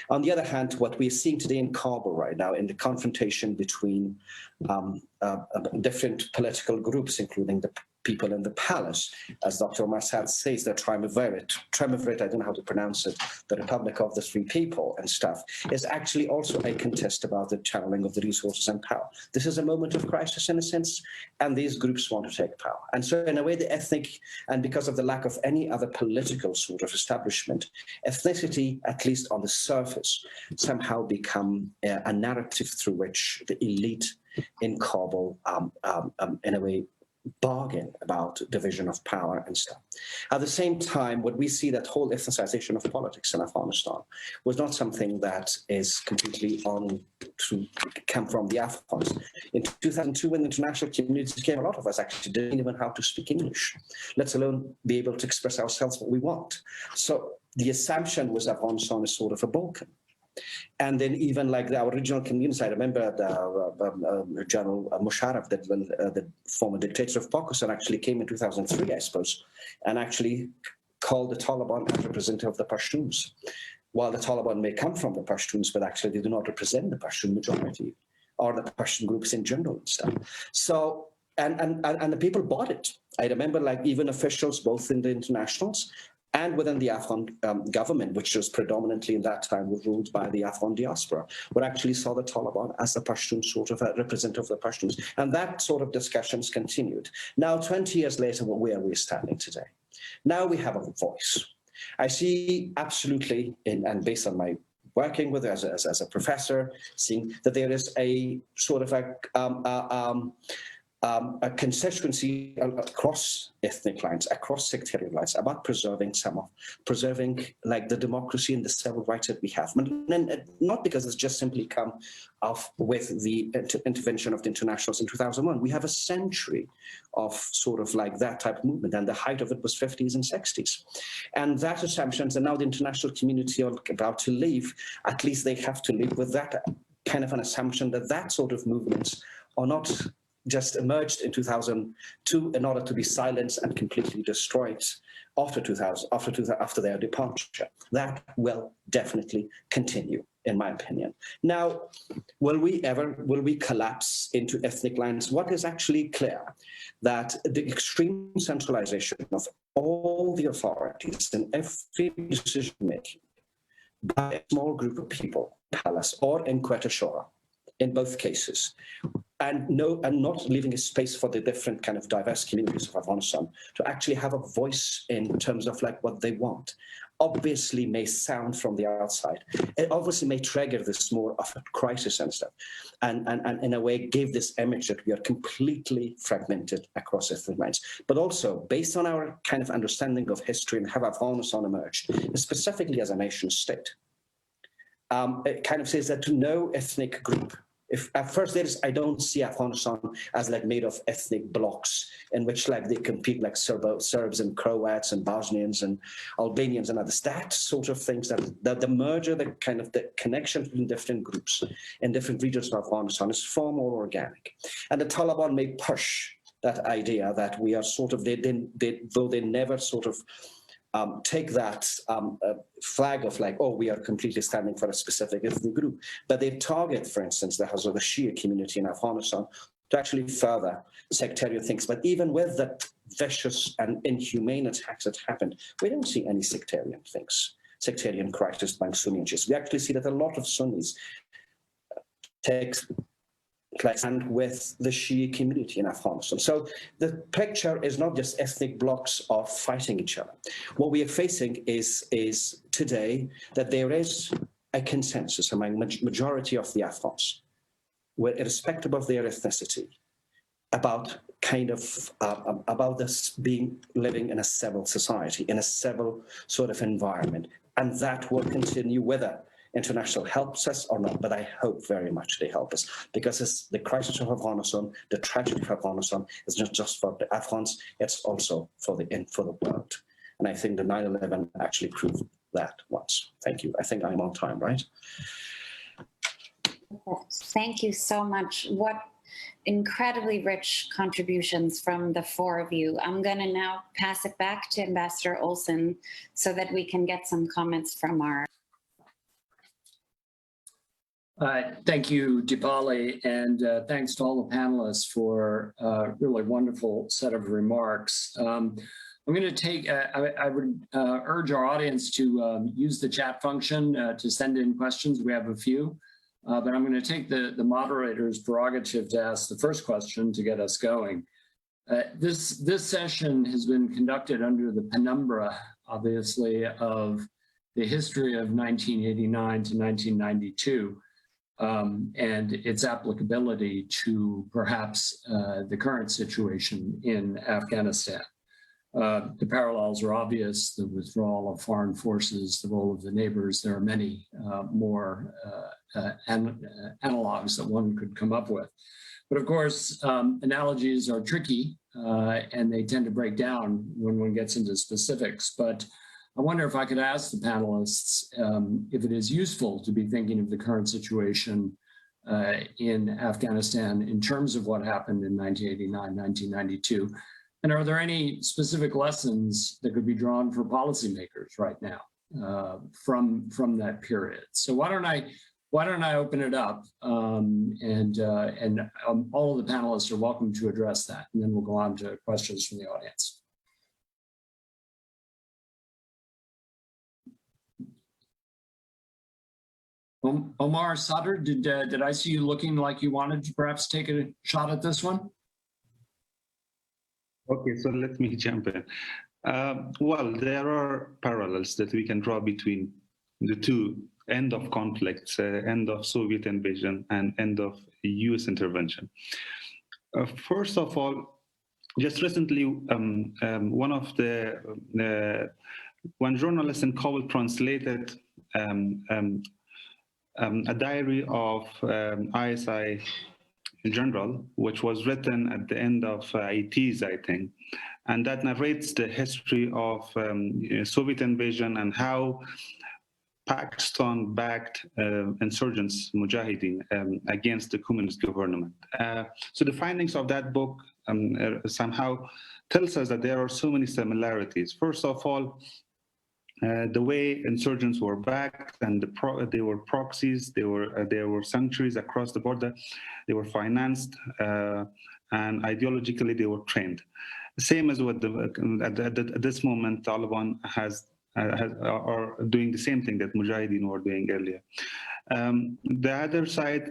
On the other hand, what we're seeing today in Kabul right now, in the confrontation between different political groups, including the people in the palace, as Dr. Marsad says, the triumvirate, I don't know how to pronounce it, the Republic of the Free People and stuff, is actually also a contest about the channeling of the resources and power. This is a moment of crisis in a sense, and these groups want to take power. And so in a way, the ethnic, and because of the lack of any other political sort of establishment, ethnicity, at least on the surface, somehow become a narrative through which the elite in Kabul, in a way, bargain about division of power and stuff. At the same time, what we see, that whole ethnicization of politics in Afghanistan was not something that is completely on to come from the Afghans. In 2002, when the international community came, a lot of us actually didn't even know how to speak English, let alone be able to express ourselves what we want. So the assumption was Afghanistan is sort of a Balkan. And then even like our original communities, I remember General Musharraf, the former dictator of Pakistan, actually came in 2003, I suppose, and actually called the Taliban as representative of the Pashtuns. While the Taliban may come from the Pashtuns, but actually they do not represent the Pashtun majority or the Pashtun groups in general and stuff. So, and the people bought it. I remember like even officials, both in the internationals and within the Afghan government, which was predominantly in that time ruled by the Afghan diaspora, would actually saw the Taliban as the Pashtun sort of a representative of the Pashtuns. And that sort of discussions continued. Now, 20 years later, where are we standing today? Now we have a voice. I see absolutely, and based on my working with as a professor, seeing that there is a sort of a constituency across ethnic lines, across sectarian lines, about preserving like the democracy and the civil rights that we have. And not because it's just simply come off with the intervention of the internationals in 2001. We have a century of sort of like that type of movement, and the height of it was 50s and 60s. And that assumptions, and now the international community are about to leave, at least they have to live with that kind of an assumption that that sort of movements are not just emerged in 2002 in order to be silenced and completely destroyed after their departure. That will definitely continue, in my opinion. Now, will we collapse into ethnic lines? What is actually clear, that the extreme centralization of all the authorities in every decision making by a small group of people, palace or in Quetta Shora, in both cases, and not leaving a space for the different kind of diverse communities of Afghanistan to actually have a voice in terms of like what they want, obviously may sound from the outside. It obviously may trigger this more of a crisis and stuff, and in a way give this image that we are completely fragmented across ethnic lines. But also, based on our kind of understanding of history and how Afghanistan emerged, specifically as a nation state, it kind of says that to no ethnic group, if at first I don't see Afghanistan as like made of ethnic blocks in which like they compete like Serbs and Croats and Bosnians and Albanians and others. That sort of things, that the merger, the kind of the connection between different groups in different regions of Afghanistan is far more organic. And the Taliban may push that idea that we are sort of, though they never sort of take that flag of like, oh, we are completely standing for a specific ethnic group. But they target, for instance, the Shia community in Afghanistan to actually further sectarian things. But even with the vicious and inhumane attacks that happened, we don't see any sectarian things, sectarian crisis among Sunni and Shias. We actually see that a lot of Sunnis take and with the Shia community in Afghanistan. So the picture is not just ethnic blocks of fighting each other. What we are facing is today that there is a consensus among majority of the Afghans were irrespective of their ethnicity, about about this being living in a civil society, in a civil sort of environment, and that will continue whether international helps us or not. But I hope very much they help us, because it's the crisis of Afghanistan, the tragedy of Afghanistan is not just for the Afghans, it's also for the world. And I think the 9/11 actually proved that once. Thank you. I think I'm on time, right? Thank you so much. What incredibly rich contributions from the four of you. I'm going to now pass it back to Ambassador Olson so that we can get some comments from our. Thank you, Dipali, and thanks to all the panelists for a really wonderful set of remarks. I'm going to take, I would urge our audience to use the chat function to send in questions. We have a few. But I'm going to take the moderator's prerogative to ask the first question to get us going. This session has been conducted under the penumbra, obviously, of the history of 1989 to 1992 and its applicability to perhaps the current situation in Afghanistan. The parallels are obvious: the withdrawal of foreign forces, the role of the neighbors. There are many more analogs that one could come up with. But of course, analogies are tricky and they tend to break down when one gets into specifics. But I wonder if I could ask the panelists if it is useful to be thinking of the current situation in Afghanistan in terms of what happened in 1989, 1992. And are there any specific lessons that could be drawn for policymakers right now from that period? So why don't I open it up and all of the panelists are welcome to address that, and then we'll go on to questions from the audience. Omar Sadr, did I see you looking like you wanted to perhaps take a shot at this one? Okay, so let me jump in. Well, there are parallels that we can draw between the two: end of conflicts, end of Soviet invasion, and end of US intervention. First of all, just recently, one journalist in Kabul translated a diary of ISI general, which was written at the end of 80s, I think, and that narrates the history of Soviet invasion and how Pakistan-backed insurgents, Mujahideen, against the communist government. So the findings of that book somehow tells us that there are so many similarities. First of all, the way insurgents were backed, and they were proxies, there were sanctuaries across the border, they were financed, and ideologically they were trained. Same as with at this moment, Taliban are doing the same thing that Mujahideen were doing earlier. The other side,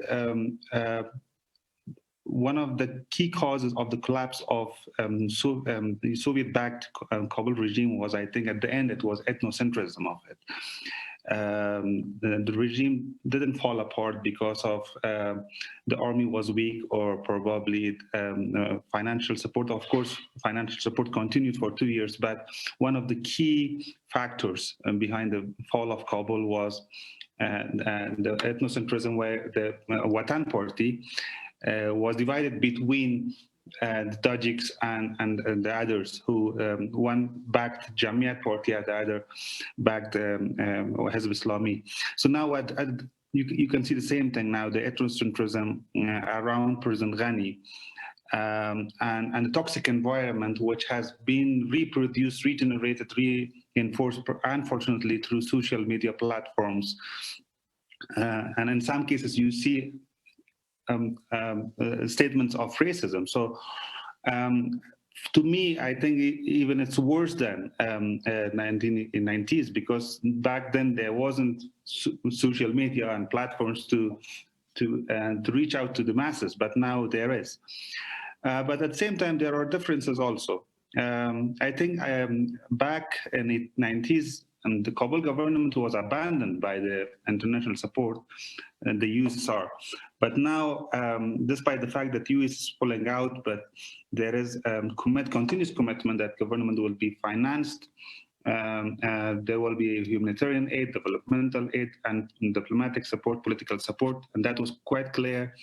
one of the key causes of the collapse of the Soviet-backed Kabul regime was, I think, at the end, it was ethnocentrism of it. The regime didn't fall apart because of the army was weak or probably financial support. Of course, financial support continued for 2 years, but one of the key factors behind the fall of Kabul was the ethnocentrism, where the Watan party was divided between the Tajiks and the others, who one backed Jamiat party and the other backed Hizb Islami. So now you can see the same thing now, the ethnocentrism around President Ghani, and the toxic environment which has been reproduced, regenerated, reinforced, unfortunately, through social media platforms. And in some cases, you see statements of racism. So to me, I think even it's worse than 1990s, because back then there wasn't social media and platforms to reach out to the masses, but now there is. But at the same time, there are differences also. I think back in the 90s, and the Kabul government was abandoned by the international support and the USSR. But now, despite the fact that US is pulling out, but there is continuous commitment that government will be financed. There will be humanitarian aid, developmental aid, and diplomatic support, political support, and that was quite clear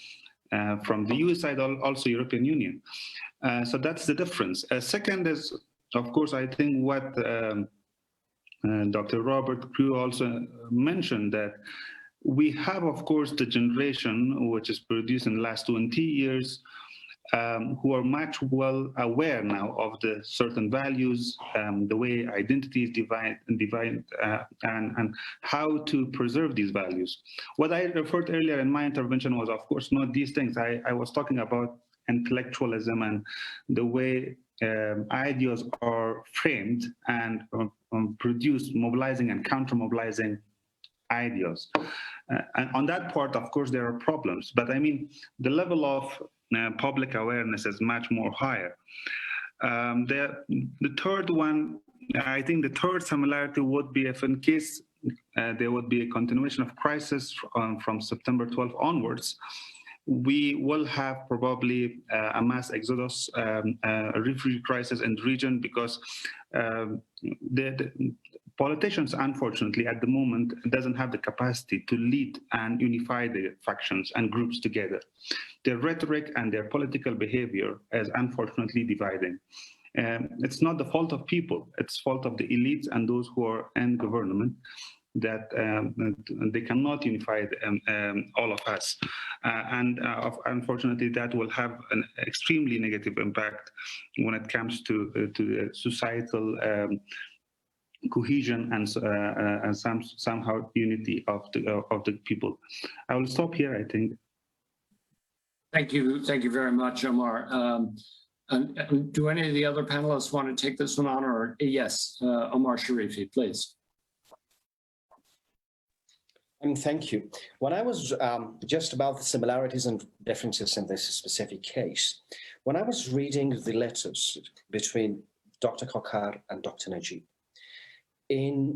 from the US side, also European Union. So that's the difference. Second is, of course, I think what Dr. Robert Crew also mentioned, that we have, of course, the generation which is produced in the last 20 years who are much well aware now of the certain values, the way identity is defined, and how to preserve these values. What I referred earlier in my intervention was, of course, not these things. I was talking about intellectualism and the way ideas are framed and produced, mobilizing and counter-mobilizing ideas. And on that part, of course, there are problems. But I mean, the level of public awareness is much more higher. The third one, I think the third similarity would be if in case there would be a continuation of crisis from September 12th onwards, we will have probably a mass exodus, a refugee crisis in the region, because the politicians, unfortunately, at the moment, doesn't have the capacity to lead and unify the factions and groups together. Their rhetoric and their political behavior is unfortunately dividing. It's not the fault of people, it's fault of the elites and those who are in government, that they cannot unify all of us. Unfortunately, that will have an extremely negative impact when it comes to the societal cohesion and somehow unity of the people. I will stop here, I think. Thank you very much, Omar. And do any of the other panelists want to take this one on? Or yes, Omar Sharifi, please. Thank you. When I was just about the similarities and differences in this specific case, when I was reading the letters between Dr. Khokar and Dr. Najib,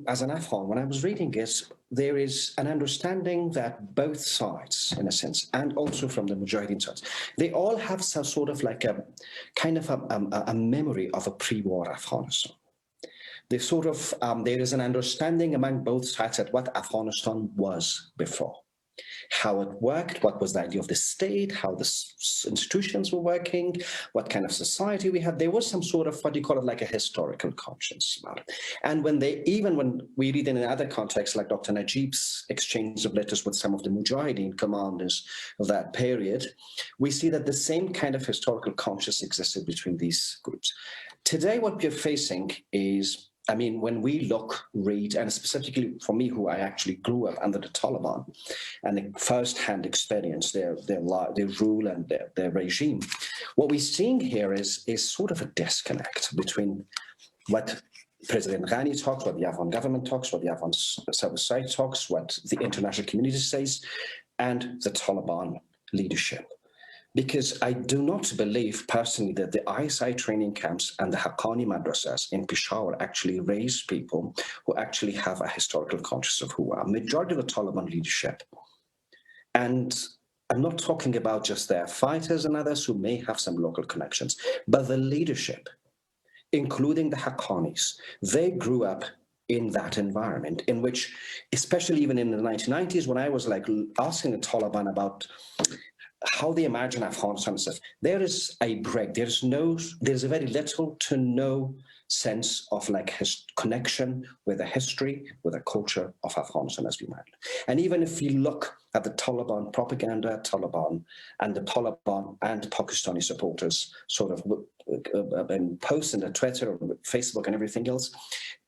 as an Afghan, when I was reading it, there is an understanding that both sides, in a sense, and also from the Mujahideen sides, they all have some sort of like a kind of a memory of a pre-war Afghanistan. They sort of, there is an understanding among both sides at what Afghanistan was before, how it worked, what was the idea of the state, how the institutions were working, what kind of society we had. There was some sort of, what do you call it, like a historical conscience about it. And when we read in another context, like Dr. Najib's exchange of letters with some of the Mujahideen commanders of that period, we see that the same kind of historical conscience existed between these groups. Today, what we're facing is, I mean, when we read, and specifically for me, who I actually grew up under the Taliban and the first-hand experience their rule and their regime, what we're seeing here is sort of a disconnect between what President Ghani talks, what the Afghan government talks, what the Afghan civil society talks, what the international community says, and the Taliban leadership. Because I do not believe personally that the ISI training camps and the Haqqani madrasas in Peshawar actually raise people who actually have a historical consciousness of who are. Majority of the Taliban leadership, and I'm not talking about just their fighters and others who may have some local connections, but the leadership, including the Haqqanis, they grew up in that environment in which, especially even in the 1990s, when I was like asking the Taliban about how they imagine Afghanistan stuff, there is a break. There's a very little to no sense of like his connection with the history, with the culture of Afghanistan as we might. And even if you look at the Taliban propaganda, and the Taliban and Pakistani supporters sort of posts on the Twitter or Facebook and everything else,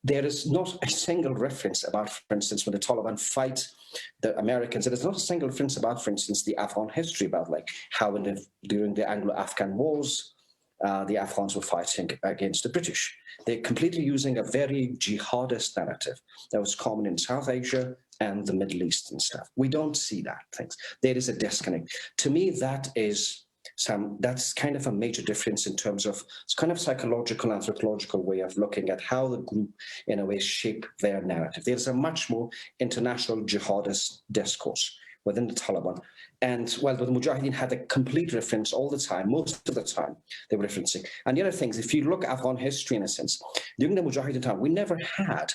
there is not a single reference about, for instance, when the Taliban fight the Americans, there is not a single reference about, for instance, the Afghan history, about like how during the Anglo-Afghan wars, the Afghans were fighting against the British. They're completely using a very jihadist narrative that was common in South Asia and the Middle East and stuff. We don't see that things. There is a disconnect. To me, that is Sam, that's kind of a major difference in terms of it's kind of psychological, anthropological way of looking at how the group, in a way, shape their narrative. There's a much more international jihadist discourse within the Taliban. And while the Mujahideen had a complete reference all the time, most of the time they were referencing. And the other things, if you look at Afghan history in a sense, during the Mujahideen time, we never had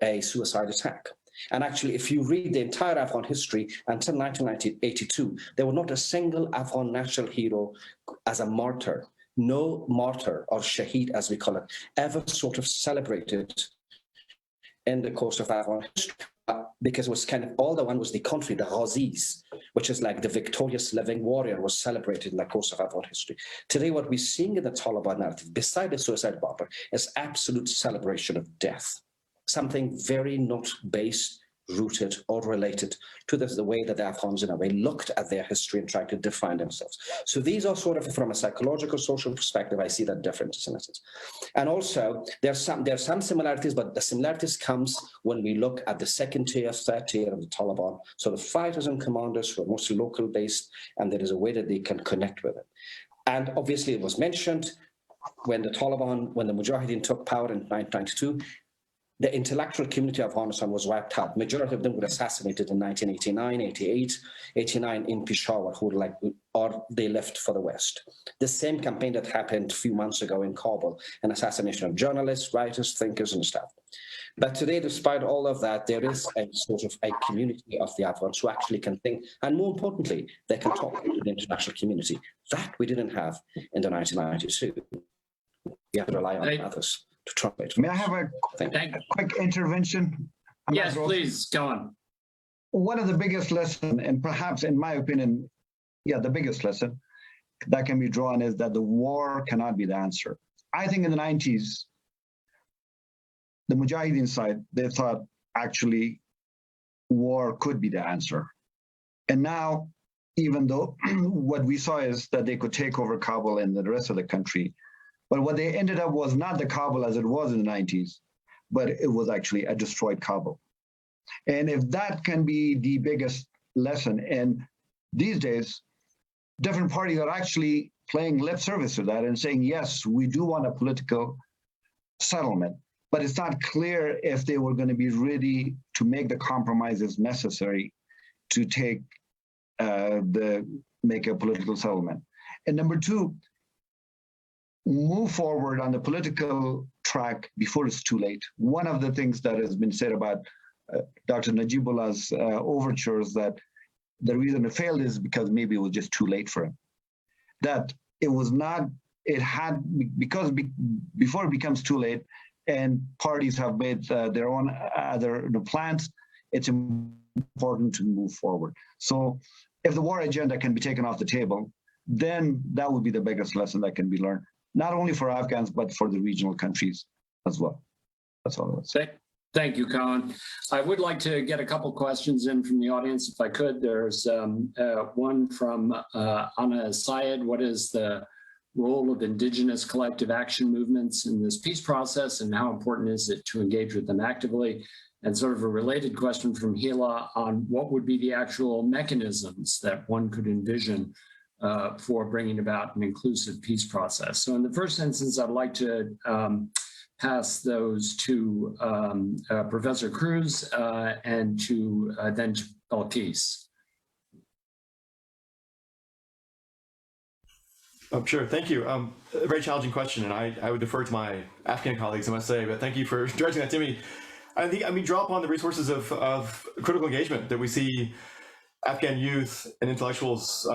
a suicide attack. And actually, if you read the entire Afghan history until 1982, there was not a single Afghan national hero as a martyr, no martyr or shaheed, as we call it, ever sort of celebrated in the course of Afghan history. Because it was kind of all the one was the country, the Ghazis, which is like the victorious living warrior, was celebrated in the course of Afghan history. Today, what we're seeing in the Taliban narrative, beside the suicide bomber, is absolute celebration of death. Something very not based, rooted, or related to the way that the Afghans, in a way, looked at their history and tried to define themselves. So these are sort of, from a psychological, social perspective, I see that difference in a sense. And also, there are some similarities, but the similarities comes when we look at the second tier, third tier of the Taliban. So the fighters and commanders who are mostly local based, and there is a way that they can connect with it. And obviously, it was mentioned when the Mujahideen took power in 1992, the intellectual community of Afghanistan was wiped out. Majority of them were assassinated in 1989, 88, 89 in Peshawar, or they left for the West. The same campaign that happened a few months ago in Kabul, an assassination of journalists, writers, thinkers, and stuff. But today, despite all of that, there is a sort of a community of the Afghans who actually can think, and more importantly, they can talk to the international community. That we didn't have in the 1992. We have to rely on others to translate. May I have a quick intervention? Yes, please, go on. One of the biggest lessons, and perhaps in my opinion, the biggest lesson that can be drawn is that the war cannot be the answer. I think in the 90s, the Mujahideen side, they thought actually war could be the answer. And now, even though what we saw is that they could take over Kabul and the rest of the country, but what they ended up was not the Kabul as it was in the 90s, but it was actually a destroyed Kabul. And if that can be the biggest lesson, and these days, different parties are actually playing lip service to that and saying, yes, we do want a political settlement, but it's not clear if they were going to be ready to make the compromises necessary to make a political settlement. And number two, move forward on the political track before it's too late. One of the things that has been said about Dr. Najibullah's overtures, that the reason it failed is because maybe it was just too late for him. That it was not, because before it becomes too late and parties have made their own other plans, it's important to move forward. So if the war agenda can be taken off the table, then that would be the biggest lesson that can be learned, not only for Afghans, but for the regional countries as well. That's all I would say. Thank you, Colin. I would like to get a couple questions in from the audience, if I could. There's one from Anna Syed. What is the role of indigenous collective action movements in this peace process, and how important is it to engage with them actively? And sort of a related question from Hila on what would be the actual mechanisms that one could envision for bringing about an inclusive peace process. So in the first instance, I'd like to pass those to Professor Cruz and to then to Balkis. Oh, sure, thank you. A very challenging question, and I would defer to my Afghan colleagues, I must say, but thank you for directing that to me. I think, draw upon the resources of critical engagement that we see Afghan youth and intellectuals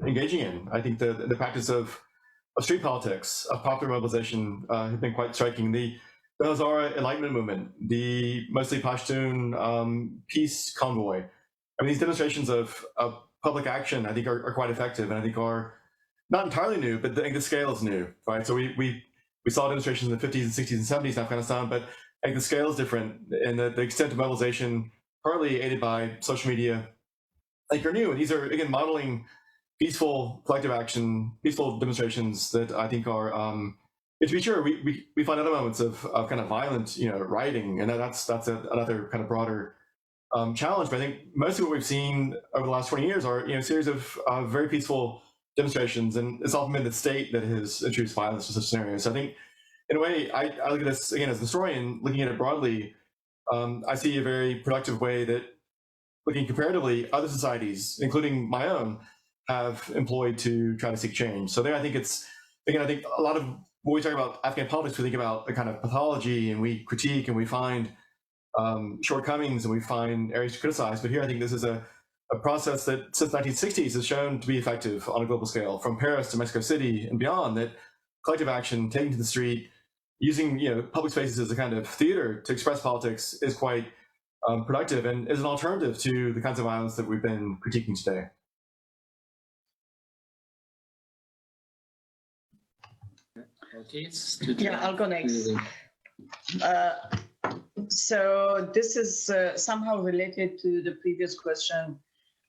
engaging in. I think the practice of street politics, of popular mobilization have been quite striking. The Hazara Enlightenment movement, the mostly Pashtun peace convoy. These demonstrations of public action, I think, are quite effective, and I think are not entirely new, but I think the scale is new, right? So we saw demonstrations in the 50s and 60s and 70s in Afghanistan, but I think the scale is different, and the extent of mobilization, partly aided by social media, I think are new. And these are, again, modeling peaceful collective action, peaceful demonstrations that I think are, and to be sure, we find other moments of kind of violent, rioting, and that's another kind of broader challenge. But I think most of what we've seen over the last 20 years are, a series of very peaceful demonstrations, and it's often been the state that has introduced violence to such scenarios. So I think, in a way, I look at this, again, as a historian, looking at it broadly, I see a very productive way that, looking comparatively, other societies, including my own, have employed to try to seek change. So there, I think it's, again, I think a lot of, when we talk about Afghan politics, we think about the kind of pathology, and we critique, and we find shortcomings, and we find areas to criticize. But here, I think this is a process that since 1960s has shown to be effective on a global scale, from Paris to Mexico City and beyond, that collective action, taking to the street, using public spaces as a kind of theater to express politics is quite productive and is an alternative to the kinds of violence that we've been critiquing today. Yeah, I'll go next. So this is somehow related to the previous question.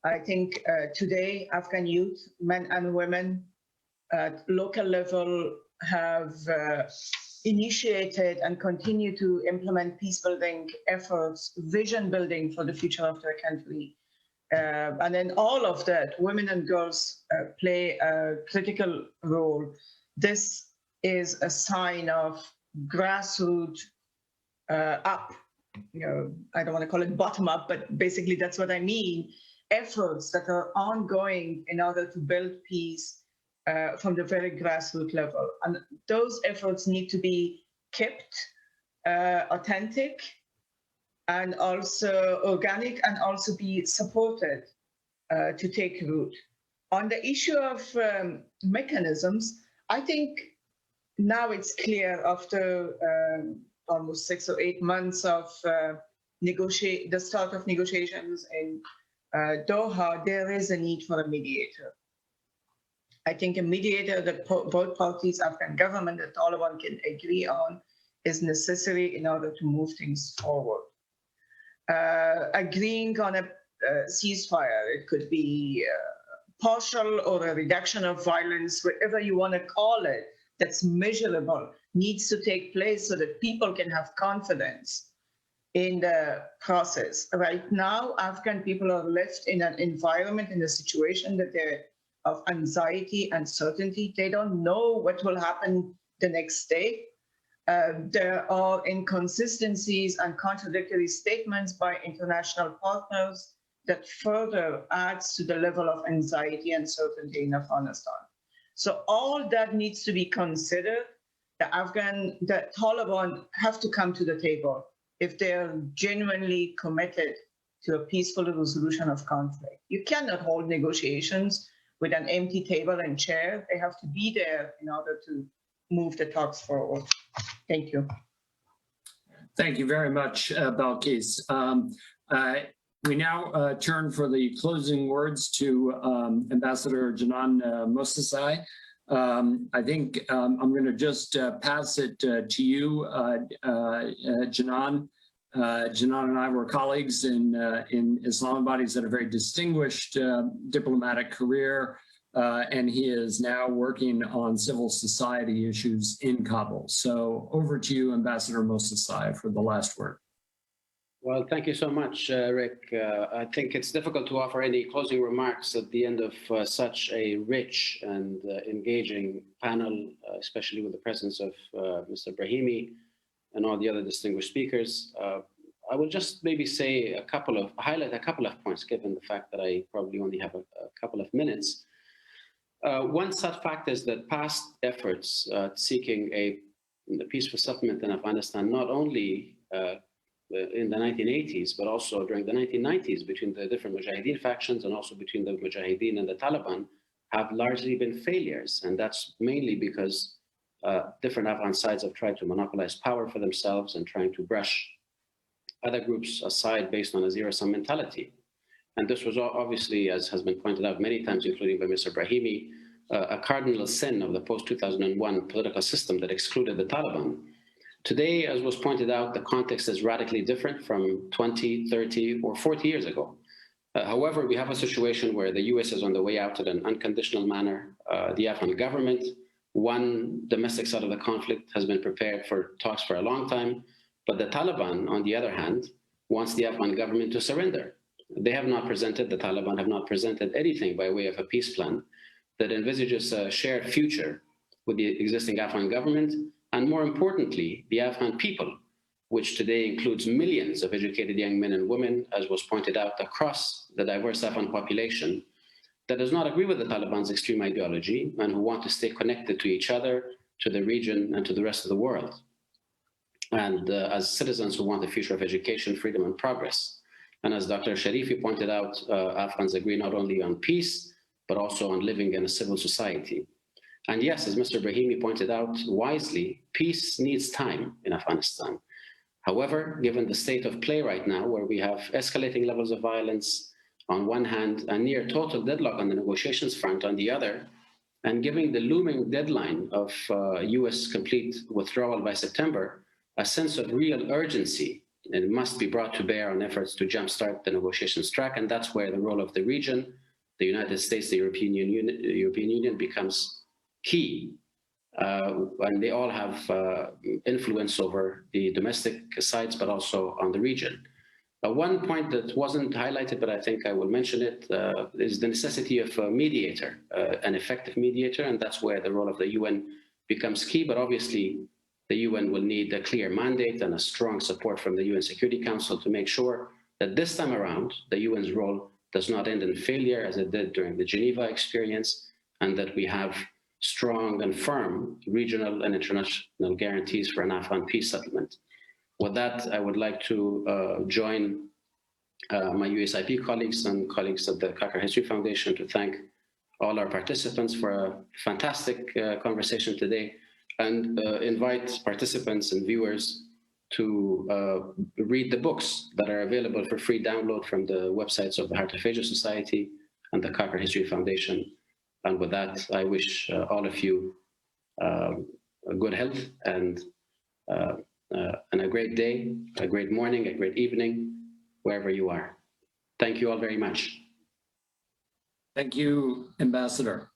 I think today, Afghan youth, men and women at local level have initiated and continue to implement peace building efforts, vision building for the future of their country. And then all of that, women and girls play a critical role. This is a sign of grassroots up, I don't want to call it bottom up, but basically that's what I mean, efforts that are ongoing in order to build peace from the very grassroots level. And those efforts need to be kept authentic and also organic, and also be supported to take root. On the issue of mechanisms, I think now it's clear after almost 6 or 8 months of the start of negotiations in Doha, there is a need for a mediator. I think a mediator that both parties, Afghan government and Taliban, can agree on is necessary in order to move things forward. Agreeing on a ceasefire, it could be partial or a reduction of violence, whatever you want to call it, that's measurable, needs to take place so that people can have confidence in the process. Right now, Afghan people are left in an environment, in a situation that they're of anxiety, uncertainty. They don't know what will happen the next day. There are inconsistencies and contradictory statements by international partners that further adds to the level of anxiety and uncertainty in Afghanistan. So all that needs to be considered. The Taliban have to come to the table if they're genuinely committed to a peaceful resolution of conflict. You cannot hold negotiations with an empty table and chair. They have to be there in order to move the talks forward. Thank you. Thank you very much, Balkis. We now turn for the closing words to Ambassador Janan Mosasai. I think I'm going to just pass it to you, Janan. Janan and I were colleagues in Islamabad. He's had a very distinguished diplomatic career, and he is now working on civil society issues in Kabul. So over to you, Ambassador Mosasai, for the last word. Well, thank you so much, Rick. I think it's difficult to offer any closing remarks at the end of such a rich and engaging panel, especially with the presence of Mr. Brahimi and all the other distinguished speakers. I will just maybe say highlight a couple of points, given the fact that I probably only have a couple of minutes. One such fact is that past efforts seeking a peaceful settlement in Afghanistan, not only in the 1980s, but also during the 1990s between the different Mujahideen factions and also between the Mujahideen and the Taliban, have largely been failures. And that's mainly because different Afghan sides have tried to monopolize power for themselves and trying to brush other groups aside based on a zero-sum mentality. And this was obviously, as has been pointed out many times, including by Mr. Brahimi, a cardinal sin of the post-2001 political system that excluded the Taliban. Today, as was pointed out, the context is radically different from 20, 30, or 40 years ago. However, we have a situation where the US is on the way out in an unconditional manner. The Afghan government, one domestic side of the conflict, has been prepared for talks for a long time. But the Taliban, on the other hand, wants the Afghan government to surrender. The Taliban have not presented anything by way of a peace plan. that envisages a shared future with the existing Afghan government, and more importantly, the Afghan people, which today includes millions of educated young men and women, as was pointed out, across the diverse Afghan population, that does not agree with the Taliban's extreme ideology and who want to stay connected to each other, to the region, and to the rest of the world. And as citizens who want a future of education, freedom, and progress. And as Dr. Sharifi pointed out, Afghans agree not only on peace, but also on living in a civil society. And yes, as Mr. Brahimi pointed out wisely, peace needs time in Afghanistan. However, given the state of play right now, where we have escalating levels of violence on one hand, and near total deadlock on the negotiations front on the other, and given the looming deadline of US complete withdrawal by September, a sense of real urgency and must be brought to bear on efforts to jumpstart the negotiations track, and that's where the role of the region, the United States, the European Union becomes key. And they all have influence over the domestic sides, but also on the region. One point that wasn't highlighted, but I think I will mention it, is the necessity of a mediator, an effective mediator, and that's where the role of the UN becomes key. But obviously, the UN will need a clear mandate and a strong support from the UN Security Council to make sure that this time around, the UN's role does not end in failure as it did during the Geneva experience, and that we have strong and firm regional and international guarantees for an Afghan peace settlement. With that, I would like to join my USIP colleagues and colleagues at the Kakar History Foundation to thank all our participants for a fantastic conversation today, and invite participants and viewers to read the books that are available for free download from the websites of the Heart of Asia Society and the Kakar History Foundation. And with that, I wish all of you a good health and a great day, a great morning, a great evening, wherever you are. Thank you all very much. Thank you, Ambassador.